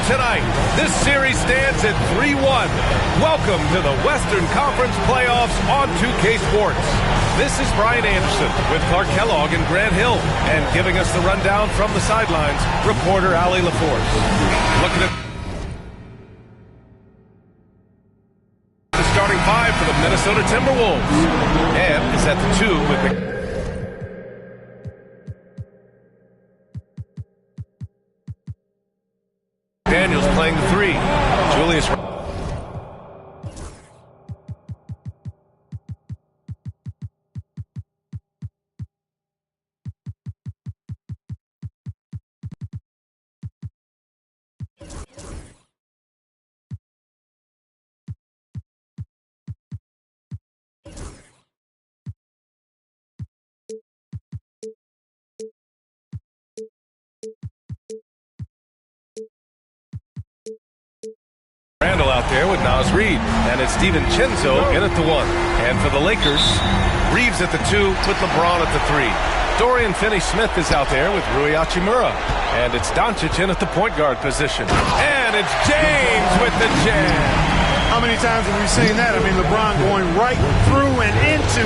tonight. This series stands at 3-1. Welcome to the Western Conference Playoffs on 2K Sports. This is Brian Anderson with Clark Kellogg and Grant Hill. And giving us the rundown from the sidelines, reporter Allie LaForce. Looking at the starting five for the Minnesota Timberwolves. And is at the 2 with the... Daniels playing the 3. Julius. Randall out there with Naz Reid, and it's DiVincenzo in at the 1. And for the Lakers, Reeves at the 2 with LeBron at the 3. Dorian Finney-Smith is out there with Rui Hachimura, and it's Doncic in at the point guard position. And it's James with the jam. How many times have we seen that? I mean, LeBron going right through and into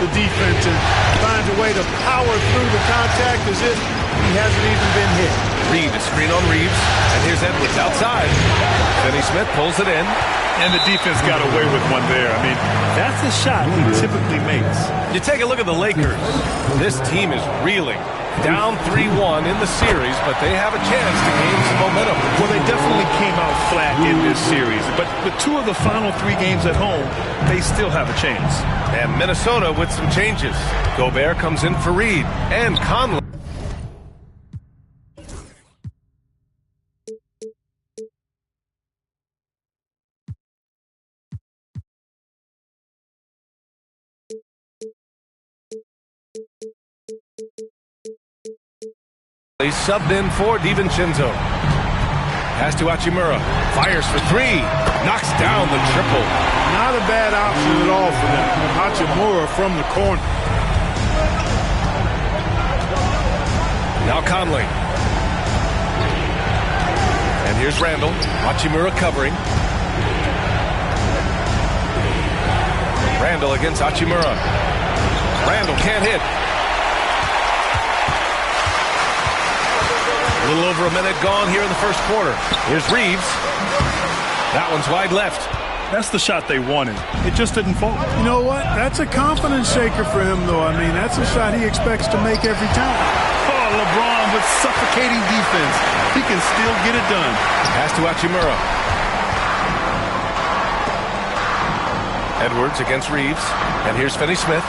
the defense and finds a way to power through the contact as if he hasn't even been hit. Reed, a screen on Reeves, and here's Edwards outside. Finney-Smith pulls it in. And the defense got away with one there. I mean, that's a shot he typically makes. You take a look at the Lakers. This team is reeling. Down 3-1 in the series, but they have a chance to gain some momentum. Well, they definitely came out flat in this series. But with 2 of the final 3 games at home, they still have a chance. And Minnesota with some changes. Gobert comes in for Reed, and Conley. He's subbed in for DiVincenzo. Pass to Hachimura. Fires for 3. Knocks down the triple. Not a bad option at all for them. Hachimura from the corner. Now Conley. And here's Randall. Hachimura covering. Randall against Hachimura. Randall can't hit. A little over a minute gone here in the first quarter. Here's Reeves. That one's wide left. That's the shot they wanted. It just didn't fall. You know what? That's a confidence shaker for him, though. I mean, that's a shot he expects to make every time. Oh, LeBron with suffocating defense. He can still get it done. Pass to Hachimura. Edwards against Reeves. And here's Finney-Smith.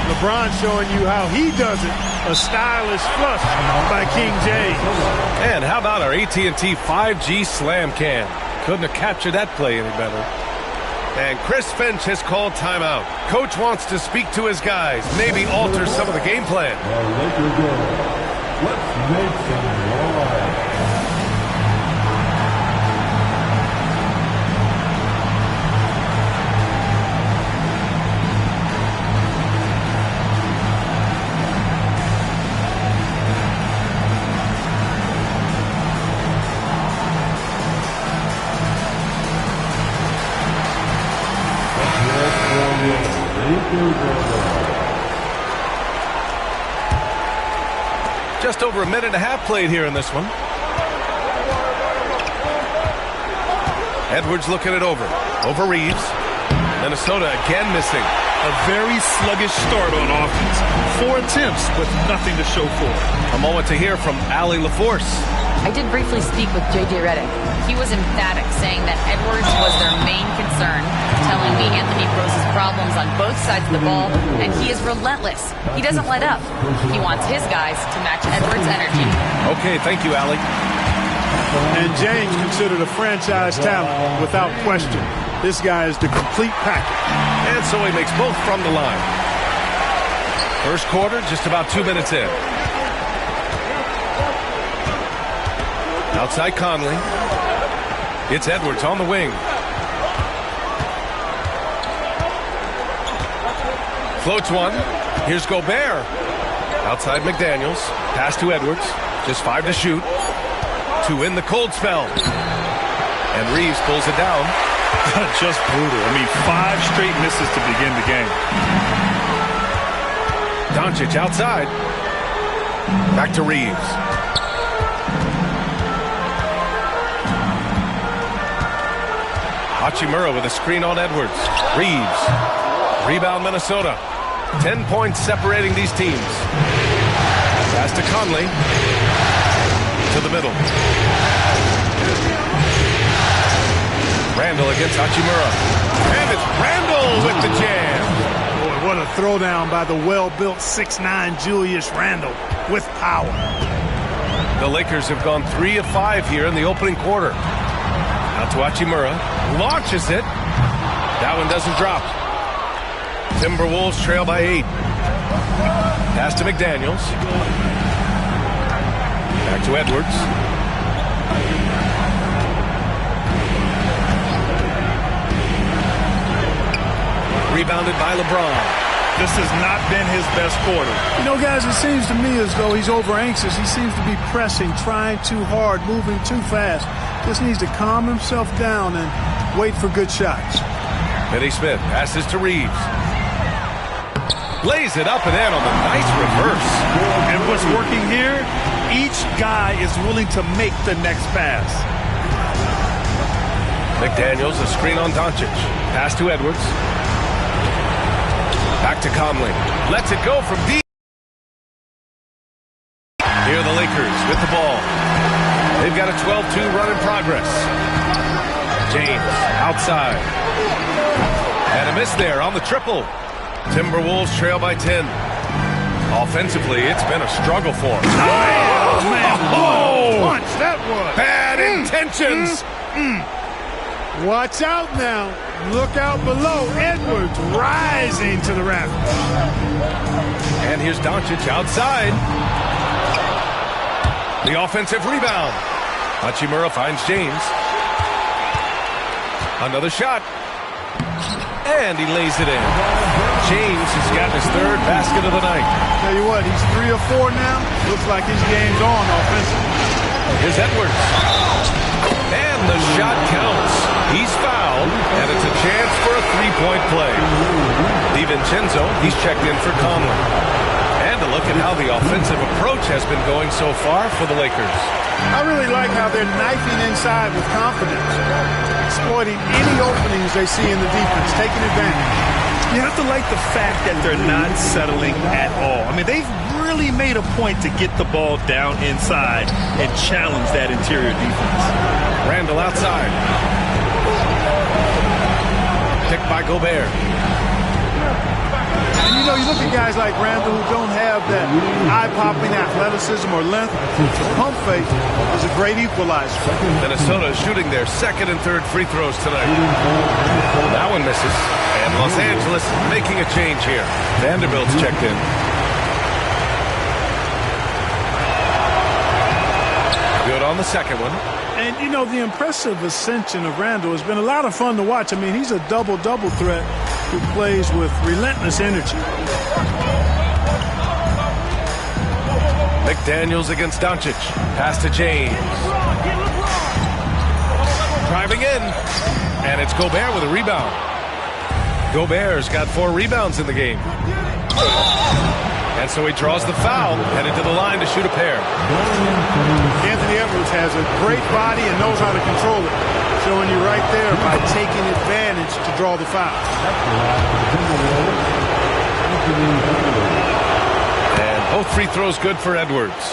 LeBron showing you how he does it. A stylish flush by King James. And how about our AT&T 5G slam can? Couldn't have captured that play any better. And Chris Finch has called timeout. Coach wants to speak to his guys, maybe alter some of the game plan. Let's make some noise. Just over a minute and a half played here in this one. Edwards looking it over. Over Reeves. Minnesota again missing. A very sluggish start on offense. 4 attempts with nothing to show for it. A moment to hear from Allie LaForce. I did briefly speak with JJ Reddick. He was emphatic, saying that Edwards was their main concern, telling me Anthony poses problems on both sides of the ball, and he is relentless. He doesn't let up. He wants his guys to match Edwards' energy. Okay, thank you, Allie. And James considered a franchise talent without question. This guy is the complete package. And so he makes both from the line. First quarter, just about 2 minutes in. Outside Conley. It's Edwards on the wing. Floats one. Here's Gobert. Outside McDaniels. Pass to Edwards. Just 5 to shoot. 2 in the cold spell. And Reeves pulls it down. Just brutal. I mean, 5 straight misses to begin the game. Doncic outside. Back to Reeves. Hachimura with a screen on Edwards. Reeves. Rebound Minnesota. 10 points separating these teams. Pass to Conley. To the middle. Randall against Hachimura. And it's Randall with the jam. Boy, what a throwdown by the well-built 6'9" Julius Randle with power. The Lakers have gone 3 of 5 here in the opening quarter. Out to Hachimura. Launches it. That one doesn't drop. Timberwolves trail by 8. Pass to McDaniels. Back to Edwards. Rebounded by LeBron. This has not been his best quarter. You know, guys, it seems to me as though he's over-anxious. He seems to be pressing, trying too hard, moving too fast. Just needs to calm himself down and wait for good shots. Finney Smith passes to Reeves. Lays it up and in on the nice reverse. And what's working here, each guy is willing to make the next pass. McDaniels, a screen on Doncic. Pass to Edwards. Back to Conley. Lets it go from deep. Here are the Lakers with the ball. They've got a 12-2 run in progress. James outside. And a miss there on the triple. Timberwolves trail by 10. Offensively, it's been a struggle for them. Oh, man. Oh! Punch, that was. Bad intentions. Watch out now. Look out below. Edwards rising to the rafters. And here's Doncic outside. The offensive rebound. Hachimura finds James. Another shot. And he lays it in. James has got his 3rd basket of the night. Tell you what, he's 3 of 4 now. Looks like his game's on offensively. Here's Edwards. And the shot counts. He's fouled, and it's a chance for a 3-point play. DiVincenzo, he's checked in for Conley. And a look at how the offensive approach has been going so far for the Lakers. I really like how they're knifing inside with confidence, exploiting any openings they see in the defense, taking advantage. You have to like the fact that they're not settling at all. I mean, they've really made a point to get the ball down inside and challenge that interior defense. Randall outside. Picked by Gobert. And you know, you look at guys like Randall who don't have that eye-popping athleticism or length. The pump fake is a great equalizer. Minnesota is shooting their 2nd and 3rd free throws tonight. That one misses. And Los Angeles making a change here. Vanderbilt's checked in. Good on the second one. And, you know, the impressive ascension of Randall has been a lot of fun to watch. I mean, he's a double-double threat who plays with relentless energy. McDaniels against Doncic. Pass to James. Driving in. And it's Gobert with a rebound. Gobert's got 4 rebounds in the game. And so he draws the foul, headed to the line to shoot a pair. Anthony Edwards has a great body and knows how to control it. Showing you right there by taking advantage to draw the foul. And both free throws good for Edwards.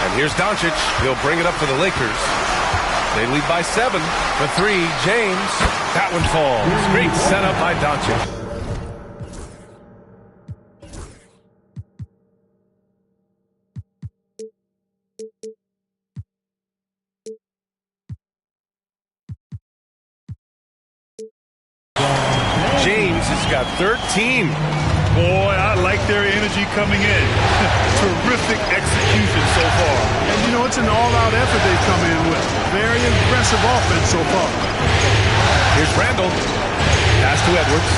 And here's Doncic. He'll bring it up for the Lakers. They lead by 7. For 3, James. That one falls. Great setup by Doncic. James has got 13. Boy, I like their energy coming in. Terrific execution so far. And, you know, it's an all-out effort they've come in with. Very impressive offense so far. Here's Randall. Pass to Edwards.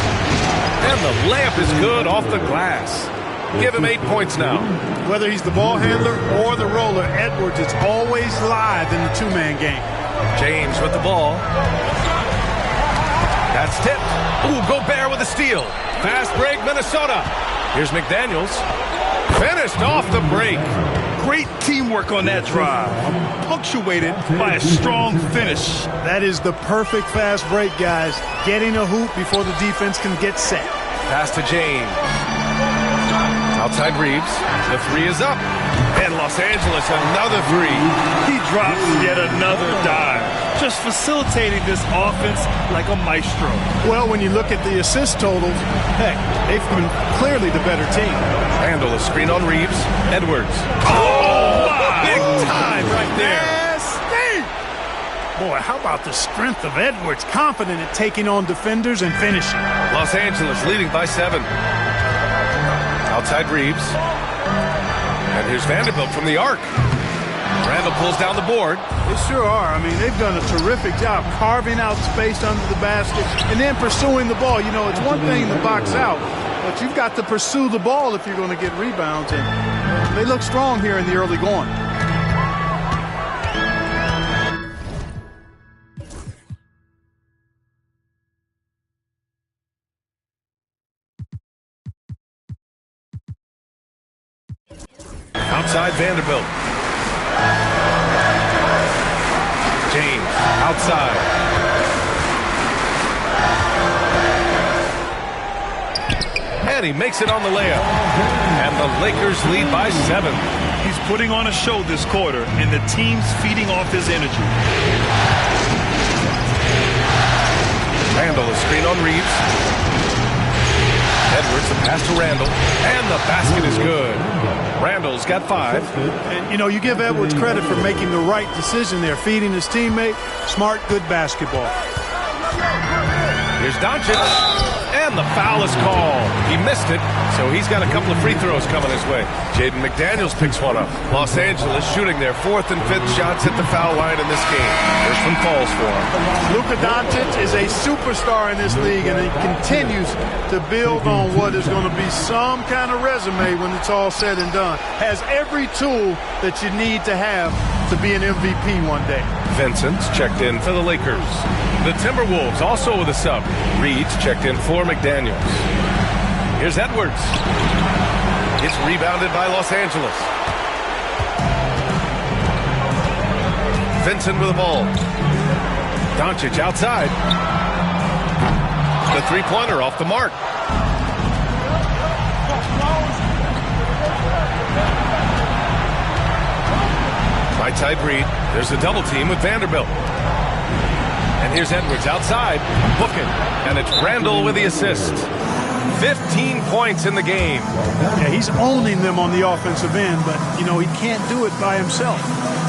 And the layup is good off the glass. Give him 8 points now. Whether he's the ball handler or the roller, Edwards is always live in the two-man game. James with the ball. That's tipped. Ooh, Gobert with a steal. Fast break, Minnesota. Here's McDaniels. Finished off the break. Great teamwork on that drive, punctuated by a strong finish. That is the perfect fast break, guys. Getting a hoop before the defense can get set. Pass to James. Outside Reeves. The three is up. And Los Angeles, another three. He drops yet another dive, just facilitating this offense like a maestro. Well, when you look at the assist totals, heck, they've been clearly the better team. Handle a screen on Reeves. Edwards. Oh, big time right there. Nasty! Boy, how about the strength of Edwards? Confident at taking on defenders and finishing. Los Angeles leading by 7. Outside Reeves. And here's Vanderbilt from the arc. Randall pulls down the board. They sure are. I mean, they've done a terrific job carving out space under the basket and then pursuing the ball. You know, it's one thing to box out, but you've got to pursue the ball if you're going to get rebounds. And they look strong here in the early going. Outside Vanderbilt. James outside. And he makes it on the layup. And the Lakers lead by 7. He's putting on a show this quarter, and the team's feeding off his energy. Randall, a screen on Reeves. Edwards, the pass to Randall, and the basket is good. Randall's got 5. And, you know, you give Edwards credit for making the right decision there, feeding his teammate. Smart, good basketball. Here's Doncic, and the foul is called. He missed it, so he's got a couple of free throws coming his way. Jaden McDaniels picks one up. Los Angeles shooting their 4th and 5th shots at the foul line in this game. First one falls for him. Luka Doncic is a superstar in this league, and he continues to build on what is going to be some kind of resume when it's all said and done. Has every tool that you need to have to be an MVP one day. Vincent's checked in for the Lakers. The Timberwolves also with a sub. Reed's checked in for McDaniels. Here's Edwards. It's rebounded by Los Angeles. Vincent with the ball. Doncic outside. The three-pointer off the mark. Right-side Reed. There's a double team with Vanderbilt. And here's Edwards outside. Booking. And it's Randall with the assist. 15 points in the game. Yeah, he's owning them on the offensive end, but, you know, he can't do it by himself.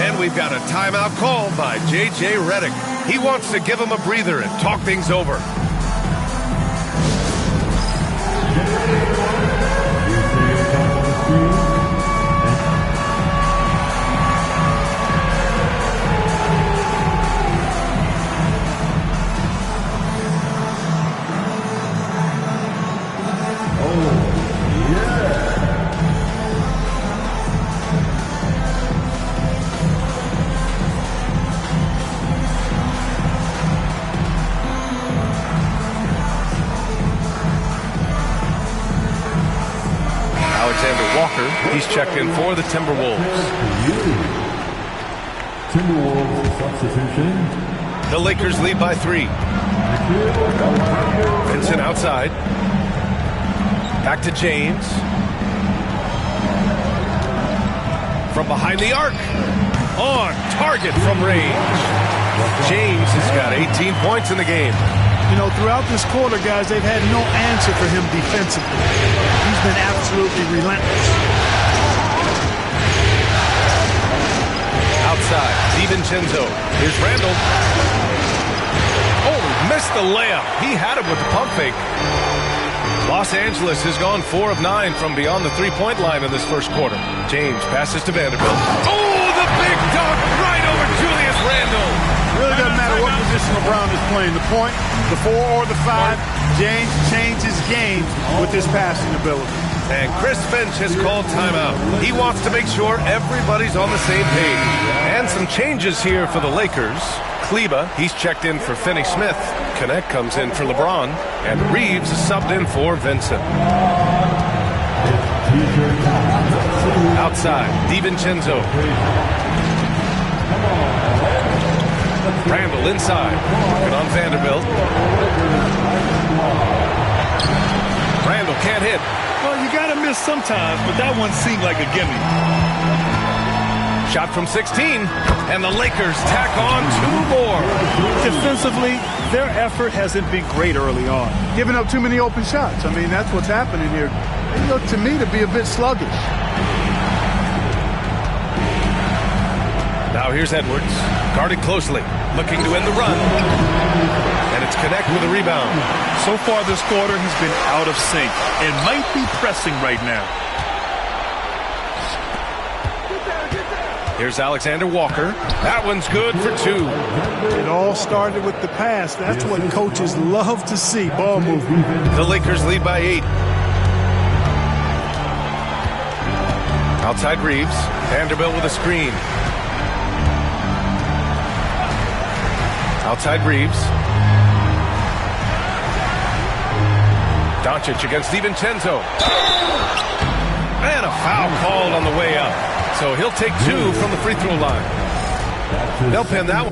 And we've got a timeout called by JJ Reddick. He wants to give him a breather and talk things over. He's checked in for the Timberwolves. Timberwolves substitution. The Lakers lead by 3. Vincent outside. Back to James. From behind the arc. On target from range. James has got 18 points in the game. You know, throughout this quarter, guys, they've had no answer for him defensively. He's been absolutely relentless. Outside, DiVincenzo. Here's Randall. Oh, missed the layup. He had it with the pump fake. Los Angeles has gone 4 of 9 from beyond the three-point line in this first quarter. James passes to Vanderbilt. Oh, the big dunk right over Julius Randle. Really doesn't matter what position the Brown is playing the point, the 4 or the 5. James changes games with his passing ability. And Chris Finch has called timeout. He wants to make sure everybody's on the same page. And some changes here for the Lakers. Kleba, he's checked in for Finney Smith. Connect comes in for LeBron. And Reeves is subbed in for Vincent. Outside, DiVincenzo. Randall inside. Working on Vanderbilt. Randall can't hit. Well, you got to miss sometimes, but that one seemed like a gimme. Shot from 16, and the Lakers tack on 2 more. Defensively, their effort hasn't been great early on. Giving up too many open shots. I mean, that's what's happening here. They look to me to be a bit sluggish. Now here's Edwards, guarded closely, looking to end the run. And it's Connect with a rebound. So far this quarter, he's been out of sync and might be pressing right now. Here's Alexander Walker. That one's good for 2. It all started with the pass. That's what coaches love to see, ball movement. The Lakers lead by 8. Outside Reeves. Vanderbilt with a screen. Outside Reeves. Doncic against DiVincenzo. And a foul called on the way up. So he'll take 2 from the free throw line. They'll pin that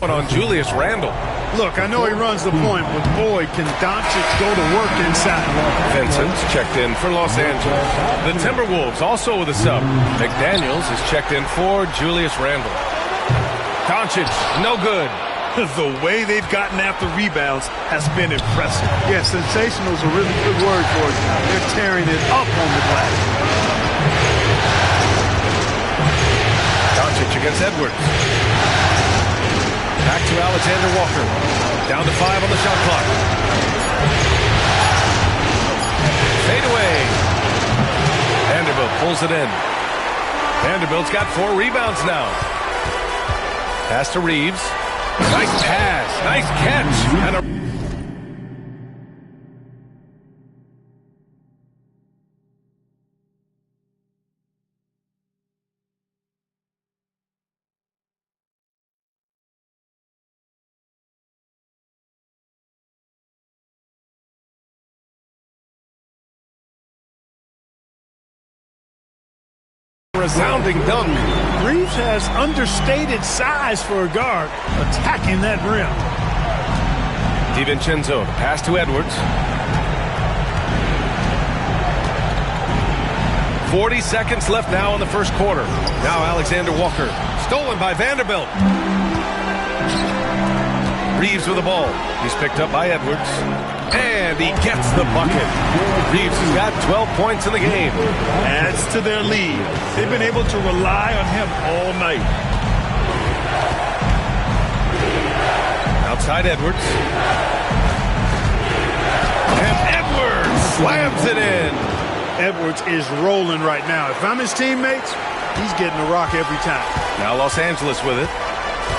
one on Julius Randle. Look, I know he runs the point, but boy, can Doncic go to work inside. Vincent's checked in for Los Angeles. The Timberwolves also with a sub. McDaniels is checked in for Julius Randle. Doncic, no good. The way they've gotten after rebounds has been impressive. Yeah, sensational is a really good word for it. They're tearing it up on the glass. Doncic against Edwards. Back to Alexander Walker. Down to 5 on the shot clock. Fade away. Vanderbilt pulls it in. Vanderbilt's got 4 rebounds now. Pass to Reeves. Nice pass. Nice catch. And a resounding dunk. Reeves has understated size for a guard, attacking that rim. DiVincenzo, pass to Edwards. 40 seconds left now in the first quarter. Now Alexander Walker, stolen by Vanderbilt. Reeves with the ball. He's picked up by Edwards. And he gets the bucket. Reeves has got 12 points in the game. Adds to their lead. They've been able to rely on him all night. Outside Edwards. And Edwards slams it in. Edwards is rolling right now. If I'm his teammates, he's getting a rock every time. Now Los Angeles with it.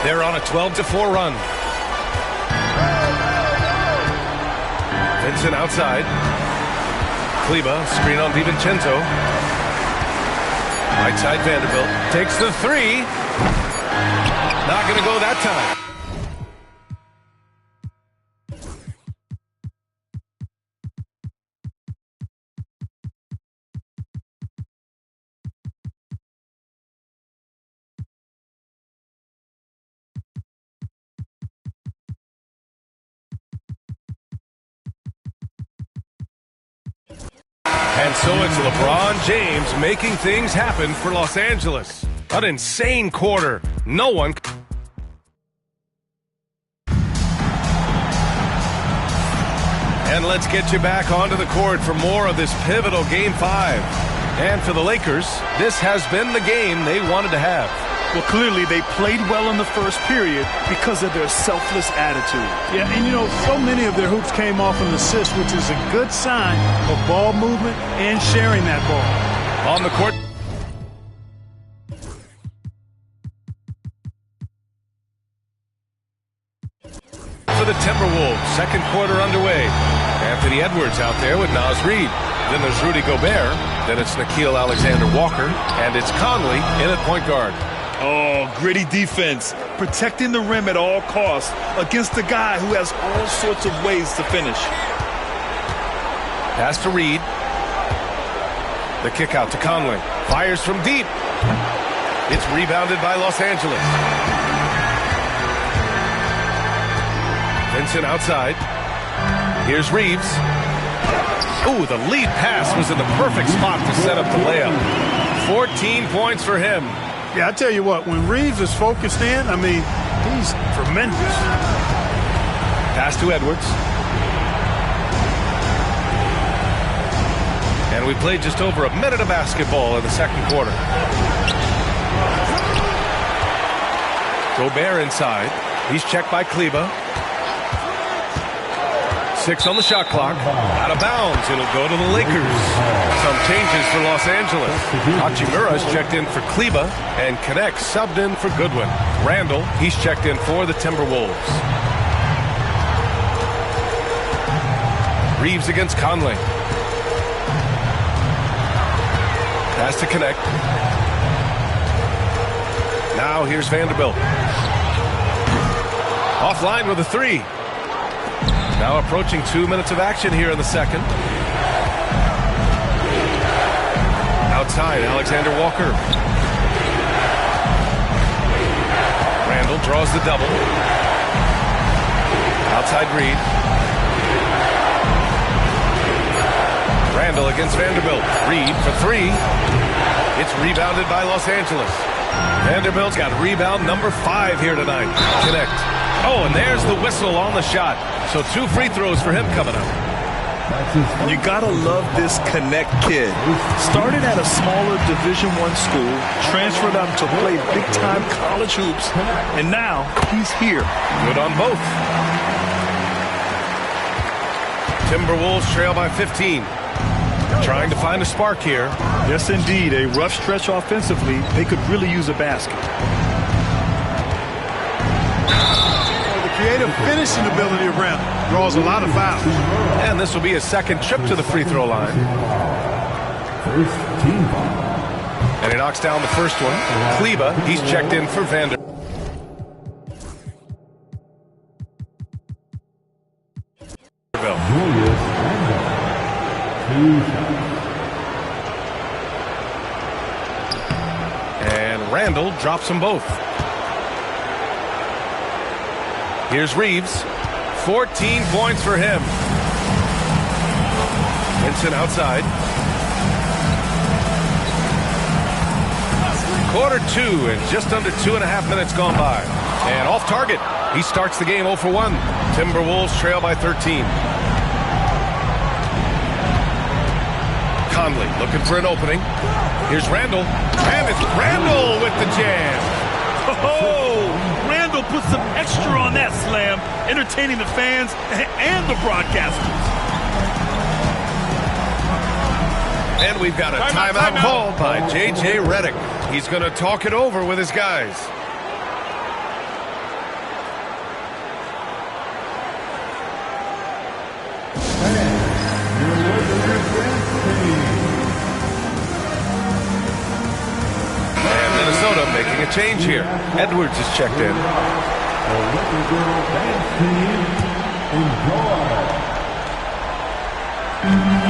They're on a 12-4 run. Vincent outside. Kleba, screen on DiVincenzo. Right side Vanderbilt. Takes the 3. Not going to go that time. And so it's LeBron James making things happen for Los Angeles. An insane quarter. No one. And let's get you back onto the court for more of this pivotal Game 5. And for the Lakers, this has been the game they wanted to have. Well, clearly they played well in the first period because of their selfless attitude. Yeah, and you know, so many of their hoops came off an assist, which is a good sign of ball movement and sharing that ball. On the court. the Timberwolves. Second quarter underway. Anthony Edwards out there with Naz Reid. Then there's Rudy Gobert. Then it's Nickeil Alexander-Walker. And it's Conley in at point guard. Oh, gritty defense. Protecting the rim at all costs against a guy who has all sorts of ways to finish. Pass to Reid. The kick out to Conley. Fires from deep. It's rebounded by Los Angeles. Vincent outside. Here's Reeves. Ooh, the lead pass was in the perfect spot to set up the layup. 14 points for him. Yeah, I tell you what, when Reeves is focused in, I mean, he's tremendous. Pass to Edwards. And we played just over a minute of basketball in the second quarter. Gobert inside. He's checked by Kleber. 6 on the shot clock. Out of bounds. It'll go to the Lakers. Some changes for Los Angeles. Hachimura's checked in for Kleber, and Connect subbed in for Goodwin. Randall, he's checked in for the Timberwolves. Reeves against Conley. Pass to Connect. Now here's Vanderbilt. Offline with a 3. Now approaching 2 minutes of action here in the second. Outside, Alexander Walker. Randall draws the double. Outside Reid. Randall against Vanderbilt. Reid for 3. It's rebounded by Los Angeles. Vanderbilt's got rebound number 5 here tonight. Connect. Oh, and there's the whistle on the shot. So 2 free throws for him coming up. You gotta love this Connect kid. Started at a smaller Division I school, transferred up to play big-time college hoops, and now he's here. Good on both. Timberwolves trail by 15. Trying to find a spark here. Yes, indeed. A rough stretch offensively. They could really use a basket. Creative finishing ability of Randall draws a lot of fouls. And this will be his second trip to the free throw line. First team foul. And he knocks down the first one. Kleber, he's checked in for Vanderbilt. Julius Randle. 2 shots. And Randall drops them both. Here's Reeves. 14 points for him. Vincent outside. Quarter 2 and just under 2.5 minutes gone by. And off target. He starts the game 0 for 1. Timberwolves trail by 13. Conley looking for an opening. Here's Randall. And it's Randall with the jam. Oh, Randall put some extra on that slam, entertaining the fans and the broadcasters. And we've got a timeout called by JJ Reddick. He's going to talk it over with his guys. Making a change here. Edwards is checked in.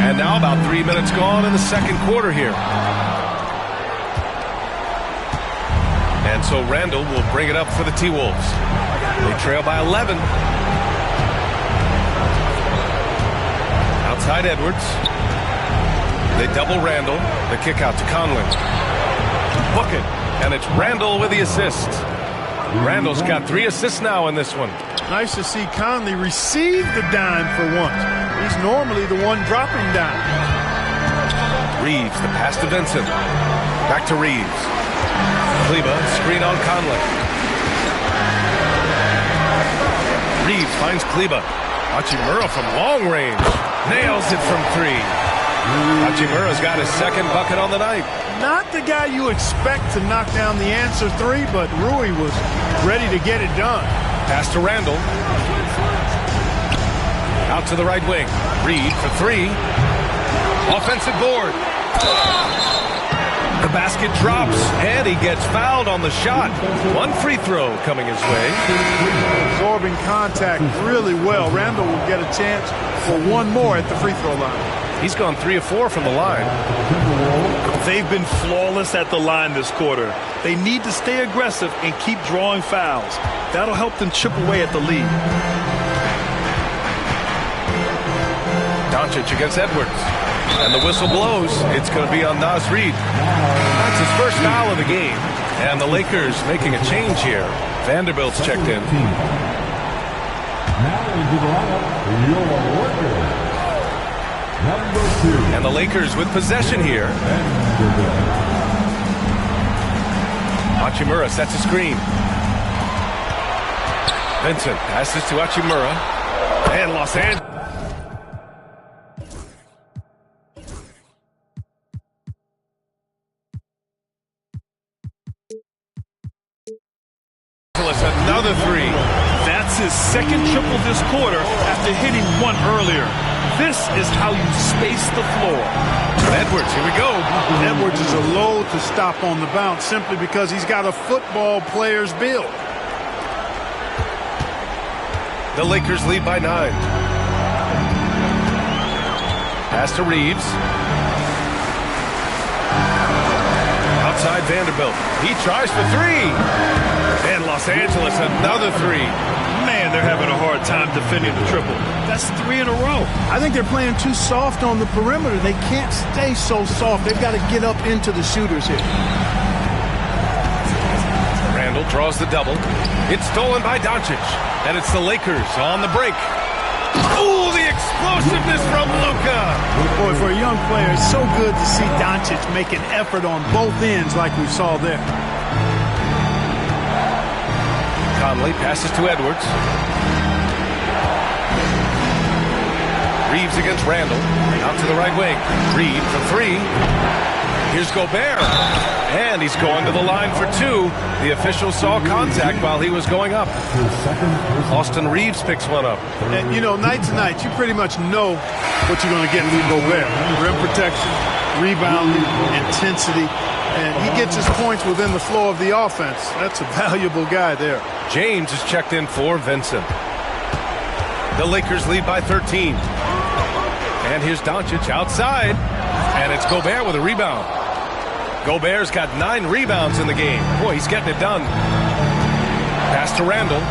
And now about 3 minutes gone in the second quarter here. And so Randall will bring it up for the T-Wolves. They trail by 11. Outside Edwards. They double Randall. The kick out to Conley. Book it. And it's Randall with the assist. Randall's got 3 assists now in this one. Nice to see Conley receive the dime for once. He's normally the one dropping dime. Reeves, the pass to Vincent. Back to Reeves. Kleber, screen on Conley. Reeves finds Kleber. Hachimura from long range. Nails it from 3. Hachimura's got his second bucket on the night. Not the guy you expect to knock down the answer 3, but Rui was ready to get it done. Pass to Randall. Out to the right wing. Reed for three. Offensive board. The basket drops, and he gets fouled on the shot. One free throw coming his way. Absorbing contact really well. Randall will get a chance for one more at the free throw line. He's gone 3 of 4 from the line. They've been flawless at the line this quarter. They need to stay aggressive and keep drawing fouls. That'll help them chip away at the lead. Doncic against Edwards. And the whistle blows. It's going to be on Naz Reid. That's his first foul of the game. And the Lakers making a change here. Vanderbilt's checked in. Now into the lineup, your worker. Number 2. And the Lakers with possession here. Hachimura sets a screen. Vincent passes to Hachimura. And Los Angeles. Another three. That's his second triple this quarter after hitting one earlier. This is how you space the floor. Edwards, here we go. Edwards is a load to stop on the bounce simply because he's got a football player's build. The Lakers lead by 9. Pass to Reeves. Outside Vanderbilt. He tries for three. And Los Angeles, another three. Man, they're having a hard time defending the triple. That's 3 in a row. I think they're playing too soft on the perimeter. They can't stay so soft. They've got to get up into the shooters here. Randall draws the double. It's stolen by Doncic. And it's the Lakers on the break. Ooh, the explosiveness from Luka. Boy, for a young player, it's so good to see Doncic make an effort on both ends like we saw there. Conley passes to Edwards. Reeves against Randall. Out to the right wing. Reed for three. Here's Gobert. And he's going to the line for 2. The official saw contact while he was going up. Austin Reeves picks one up. And, you know, night to night, you pretty much know what you're going to get from Gobert. Rim protection, rebounding, intensity. And he gets his points within the flow of the offense. That's a valuable guy there. James is checked in for Vincent. The Lakers lead by 13. And here's Doncic outside. And it's Gobert with a rebound. Gobert's got 9 rebounds in the game. Boy, he's getting it done. Pass to Randall.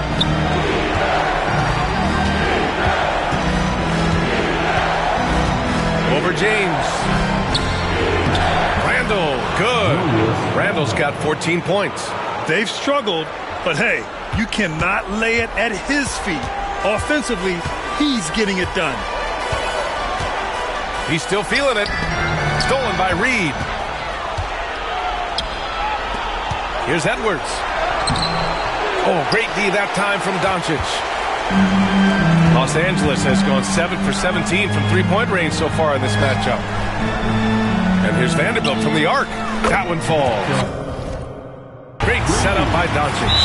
Over James. Randall, good. Randall's got 14 points. They've struggled, but hey, you cannot lay it at his feet. Offensively, he's getting it done. He's still feeling it. Stolen by Reed. Here's Edwards. Oh, great D that time from Doncic. Los Angeles has gone 7 for 17 from three-point range so far in this matchup. And here's Vanderbilt from the arc. That one falls. Great setup by Doncic.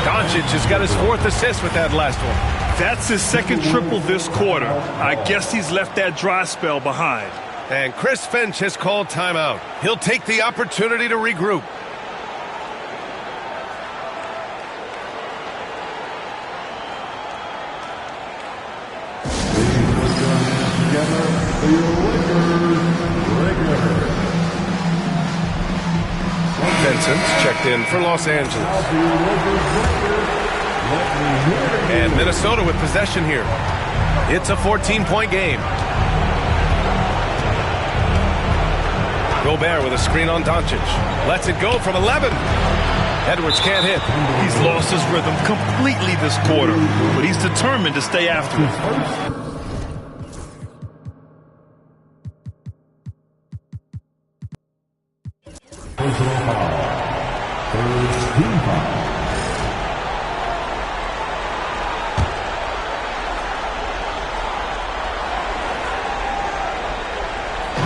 Doncic has got his 4th assist with that last one. That's his second triple this quarter. I guess he's left that dry spell behind. And Chris Finch has called timeout. He'll take the opportunity to regroup. Vincent's checked in for Los Angeles. And Minnesota with possession here. It's a 14-point game. Gobert with a screen on Doncic. Lets it go from 11. Edwards can't hit. He's lost his rhythm completely this quarter, but he's determined to stay after it. Personal foul. First team foul.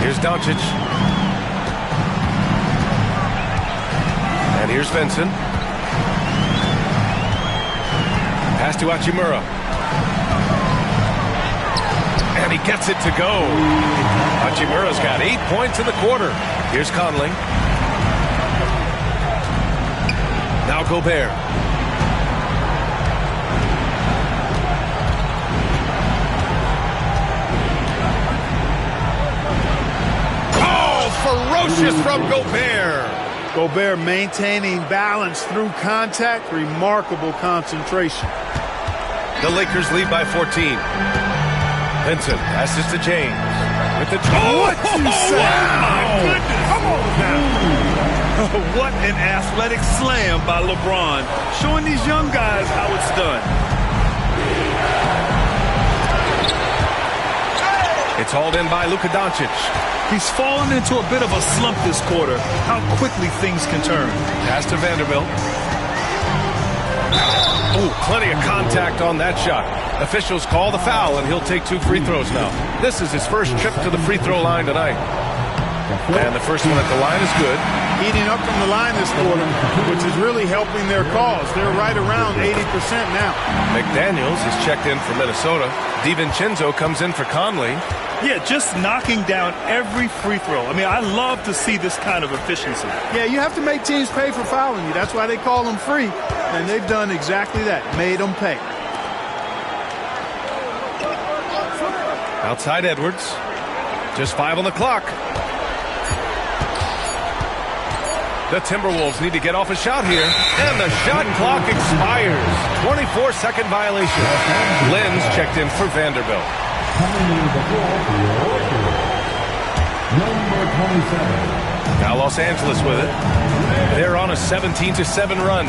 Here's Doncic. And here's Vincent. Pass to Hachimura. And he gets it to go. Hachimura's got 8 points in the quarter. Here's Conley. Now Gobert. Ferocious from Gobert. Gobert maintaining balance through contact. Remarkable concentration. The Lakers lead by 14. Vincent passes to James. With the what you say? My goodness. Come on now. What an athletic slam by LeBron. Showing these young guys how it's done. It's hauled in by Luka Doncic. He's fallen into a bit of a slump this quarter. How quickly things can turn. Pass to Vanderbilt. Oh, plenty of contact on that shot. Officials call the foul, and he'll take 2 free throws now. This is his first trip to the free throw line tonight. And the first one at the line is good. Heating up from the line this quarter, which is really helping their cause. They're right around 80% now. McDaniels is checked in for Minnesota. DiVincenzo comes in for Conley. Yeah, just knocking down every free throw. I mean, I love to see this kind of efficiency. Yeah, you have to make teams pay for fouling you. That's why they call them free. And they've done exactly that, made them pay. Outside Edwards. Just 5 on the clock. The Timberwolves need to get off a shot here. And the shot clock expires. 24-second violation. Lynn's checked in for Vanderbilt. Coming in the ball for your Lakers, number 27. Now Los Angeles with it. They're on a 17-7 run.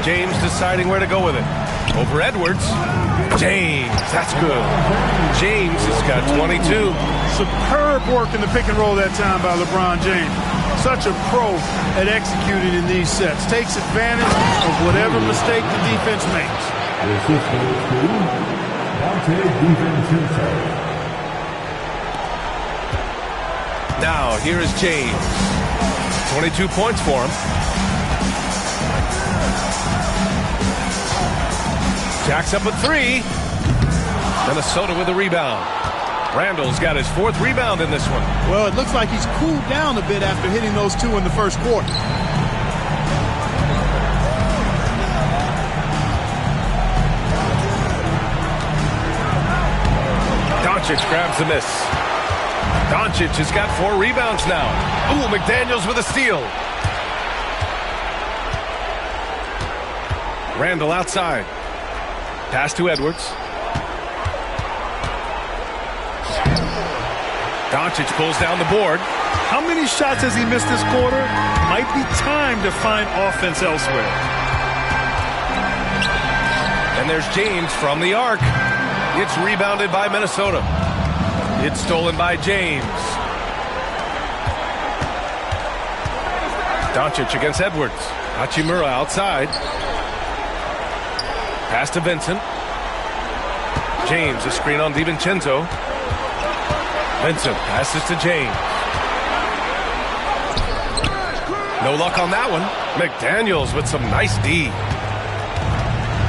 James deciding where to go with it. Over Edwards. James, that's good. James has got 22. Superb work in the pick and roll that time by LeBron James. Such a pro at executing in these sets. Takes advantage of whatever mistake the defense makes. The assistant to Dante DiVincenzo. Now, here is James. 22 points for him. Jacks up a 3. Minnesota with a rebound. Randall's got his 4th rebound in this one. Well, it looks like he's cooled down a bit after hitting those 2 in the first quarter. Doncic grabs the miss. Doncic has got 4 rebounds now. Ooh, McDaniels with a steal. Randall outside. Pass to Edwards. Doncic pulls down the board. How many shots has he missed this quarter? Might be time to find offense elsewhere. And there's James from the arc. It's rebounded by Minnesota. It's stolen by James. Doncic against Edwards. Hachimura outside. Pass to Vincent. James, a screen on DiVincenzo. Vincent passes to James. No luck on that one. McDaniels with some nice D.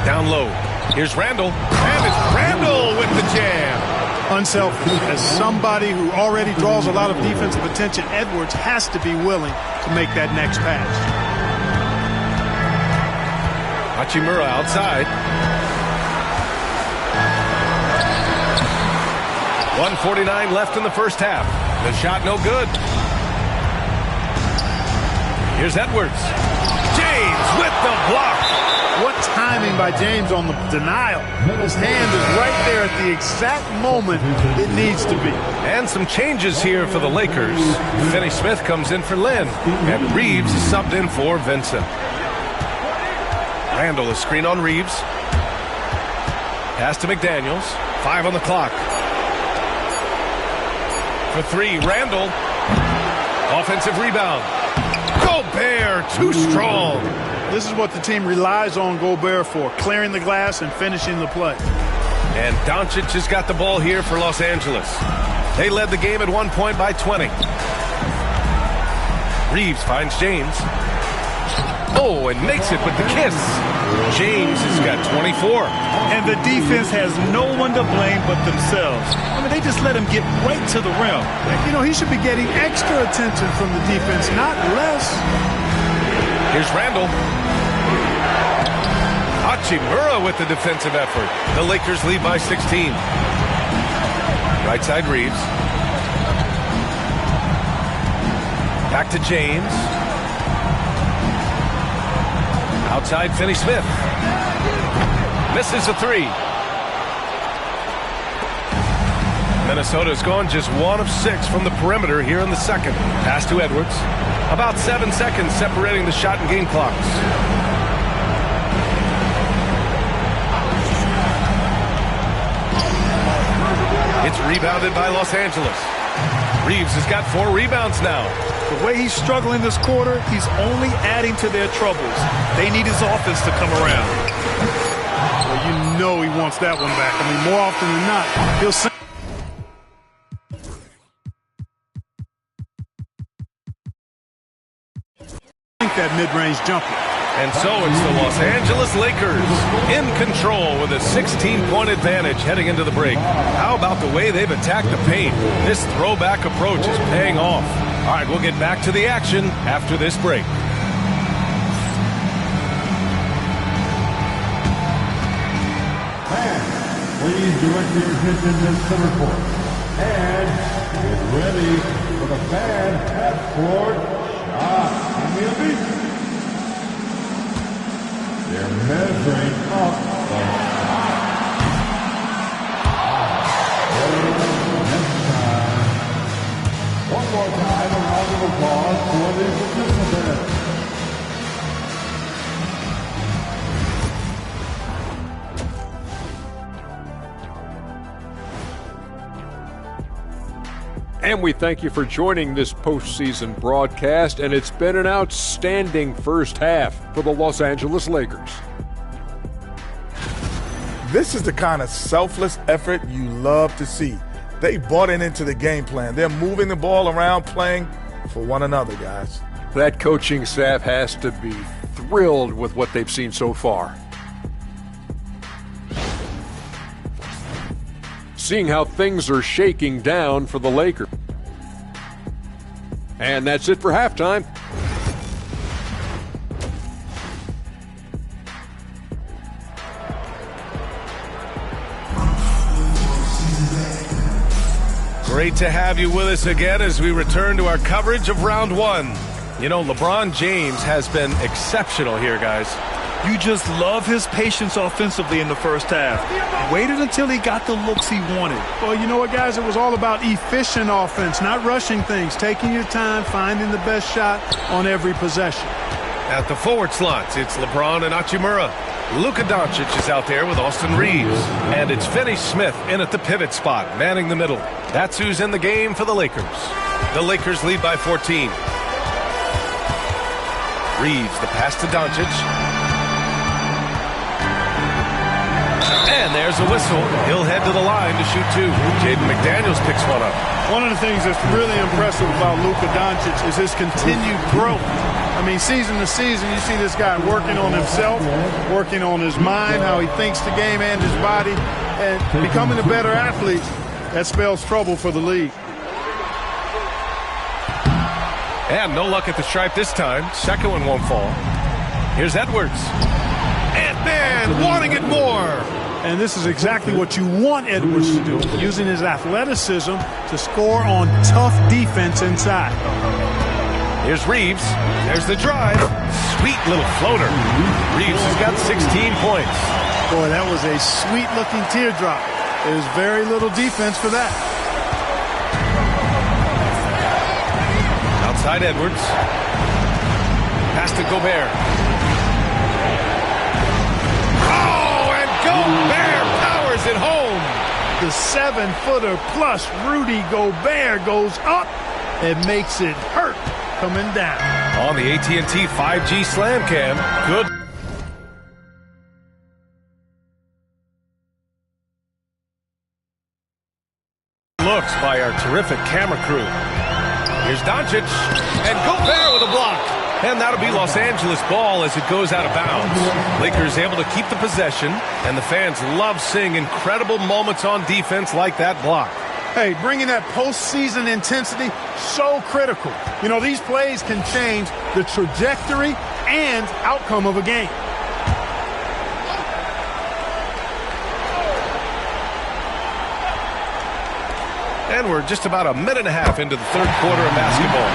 Down low. Here's Randall. And it's Randall with the jam. Unselfish. As somebody who already draws a lot of defensive attention, Edwards has to be willing to make that next pass. Hachimura outside. 1:49 left in the first half. The shot no good. Here's Edwards. James with the block. What timing by James on the denial. His hand is right there at the exact moment it needs to be. And some changes here for the Lakers. Finney Smith comes in for Lynn. And Reeves is subbed in for Vincent. Randall is screen on Reeves. Pass to McDaniels. 5 on the clock. For 3, Randall. Offensive rebound. Gobert, too strong. This is what the team relies on Gobert for, clearing the glass and finishing the play. And Doncic has got the ball here for Los Angeles. They led the game at 1 point by 20. Reeves finds James. Oh, and makes it with the kiss. James has got 24. And the defense has no one to blame but themselves. I mean, they just let him get right to the rim. You know, he should be getting extra attention from the defense, not less. Here's Randall. Hachimura with the defensive effort. The Lakers lead by 16. Right side Reeves. Back to James. Outside Finney-Smith. Misses a three. Minnesota's gone just 1 of 6 from the perimeter here in the second. Pass to Edwards. About 7 seconds separating the shot and game clocks. It's rebounded by Los Angeles. Reeves has got 4 rebounds now. The way he's struggling this quarter, he's only adding to their troubles. They need his offense to come around. Well, you know he wants that one back. I mean, more often than not, he'll sink that mid-range jumper. And so it's the Los Angeles Lakers in control with a 16-point advantage heading into the break. How about the way they've attacked the paint? This throwback approach is paying off. All right, we'll get back to the action after this break. And please direct your attention to center court. And get ready for the fan half-court shot. They're measuring up the one more time, a round of applause for the participants. And we thank you for joining this postseason broadcast, and it's been an outstanding first half for the Los Angeles Lakers. This is the kind of selfless effort you love to see. They bought into the game plan. They're moving the ball around, playing for one another, guys. That coaching staff has to be thrilled with what they've seen so far. Seeing how things are shaking down for the Lakers. And that's it for halftime. Great to have you with us again as we return to our coverage of round 1. You know, LeBron James has been exceptional here, guys. You just love his patience offensively in the first half. Waited until he got the looks he wanted. Well, you know what, guys? It was all about efficient offense, not rushing things, taking your time, finding the best shot on every possession. At the forward slots, it's LeBron and Hachimura. Luka Doncic is out there with Austin Reeves. And it's Finney-Smith in at the pivot spot, manning the middle. That's who's in the game for the Lakers. The Lakers lead by 14. Reeves, the pass to Doncic. And there's a whistle. He'll head to the line to shoot 2. Jaden McDaniels picks one up. One of the things that's really impressive about Luka Doncic is his continued growth. I mean, season to season, you see this guy working on himself, working on his mind, how he thinks the game and his body, and becoming a better athlete. That spells trouble for the league. And no luck at the stripe this time. Second one won't fall. Here's Edwards. Ant-Man wanting it more. And this is exactly what you want Edwards to do, using his athleticism to score on tough defense inside. Here's Reeves. There's the drive. Sweet little floater. Reeves has got 16 points. Boy, that was a sweet-looking teardrop. There's very little defense for that. Outside Edwards. Pass to Gobert. Gobert powers it home. The 7-footer plus Rudy Gobert goes up and makes it hurt coming down. On the AT&T 5G Slam Cam. Good looks by our terrific camera crew. Here's Doncic. And Gobert with a block. And that'll be Los Angeles ball as it goes out of bounds. Lakers able to keep the possession, and the fans love seeing incredible moments on defense like that block. Hey, bringing that postseason intensity, so critical. You know, these plays can change the trajectory and outcome of a game. And we're just about a minute and a half into the third quarter of basketball.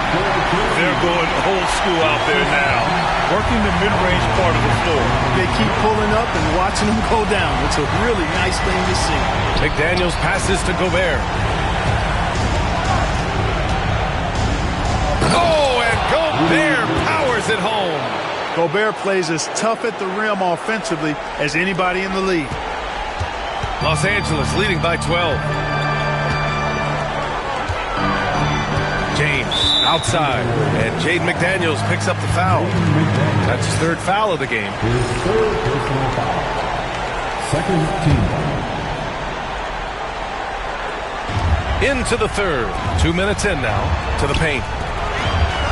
They're going old school out there now, working the mid-range part of the floor. They keep pulling up and watching them go down. It's a really nice thing to see. McDaniels passes to Gobert. Oh, and Gobert powers it home. Gobert plays as tough at the rim offensively as anybody in the league. Los Angeles leading by 12. James outside, and Jaden McDaniels picks up the foul. That's his third foul of the game. His third personal foul. Second team. Into the third. 2 minutes in now to the paint.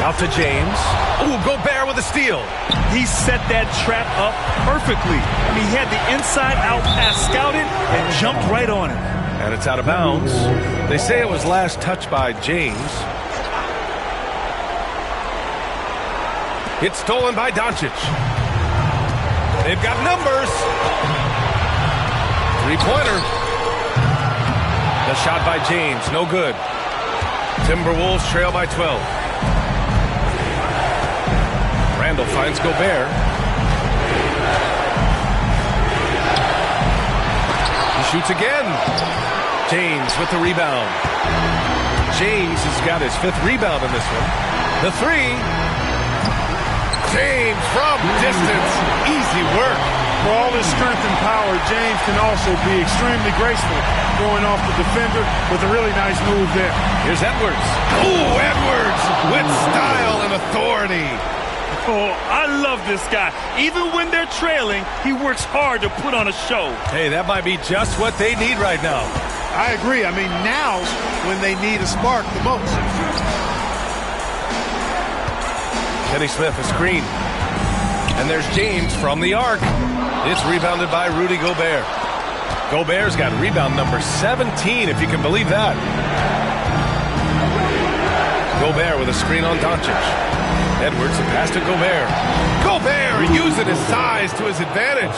Out to James. Ooh, Gobert with a steal. He set that trap up perfectly. I mean, he had the inside-out pass scouted and jumped right on it. And it's out of bounds. They say it was last touched by James. It's stolen by Doncic. They've got numbers. Three-pointer. The shot by James, no good. Timberwolves trail by 12. Randall finds Gobert. He shoots again. James with the rebound. James has got his fifth rebound in this one. The three. James from distance. Easy work. For all his strength and power, James can also be extremely graceful, throwing off the defender with a really nice move there. Here's Edwards. Ooh, Edwards with style and authority. Oh, I love this guy. Even when they're trailing, he works hard to put on a show. Hey, that might be just what they need right now. I agree. I mean, now's when they need a spark the most. Kenny Smith, a screen. And there's James from the arc. It's rebounded by Rudy Gobert. Gobert's got rebound number 17, if you can believe that. Gobert with a screen on Doncic. Edwards, the pass to Gobert. Gobert using his size to his advantage.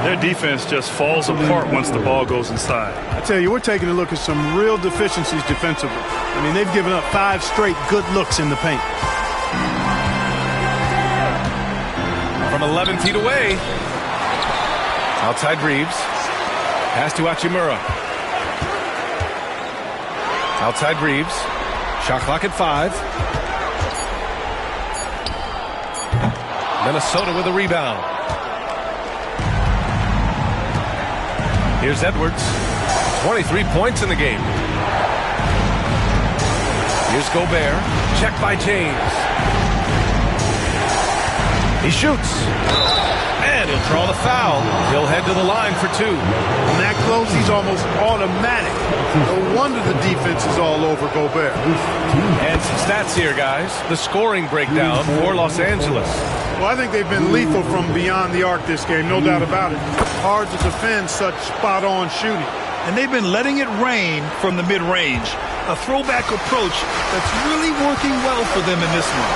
Their defense just falls apart once the ball goes inside. I tell you, we're taking a look at some real deficiencies defensively. I mean, they've given up 5 straight good looks in the paint. From 11 feet away. Outside Reeves. Pass to Hachimura. Outside Reeves. Shot clock at 5. Minnesota with a rebound. Here's Edwards. 23 points in the game. Here's Gobert. Check by James. He shoots. And he'll draw the foul. He'll head to the line for 2. When that close, he's almost automatic. No wonder the defense is all over Gobert. And some stats here, guys. The scoring breakdown for Los Angeles. Well, I think they've been lethal from beyond the arc this game, no doubt about it. Hard to defend such spot-on shooting. And they've been letting it rain from the mid-range. A throwback approach that's really working well for them in this one.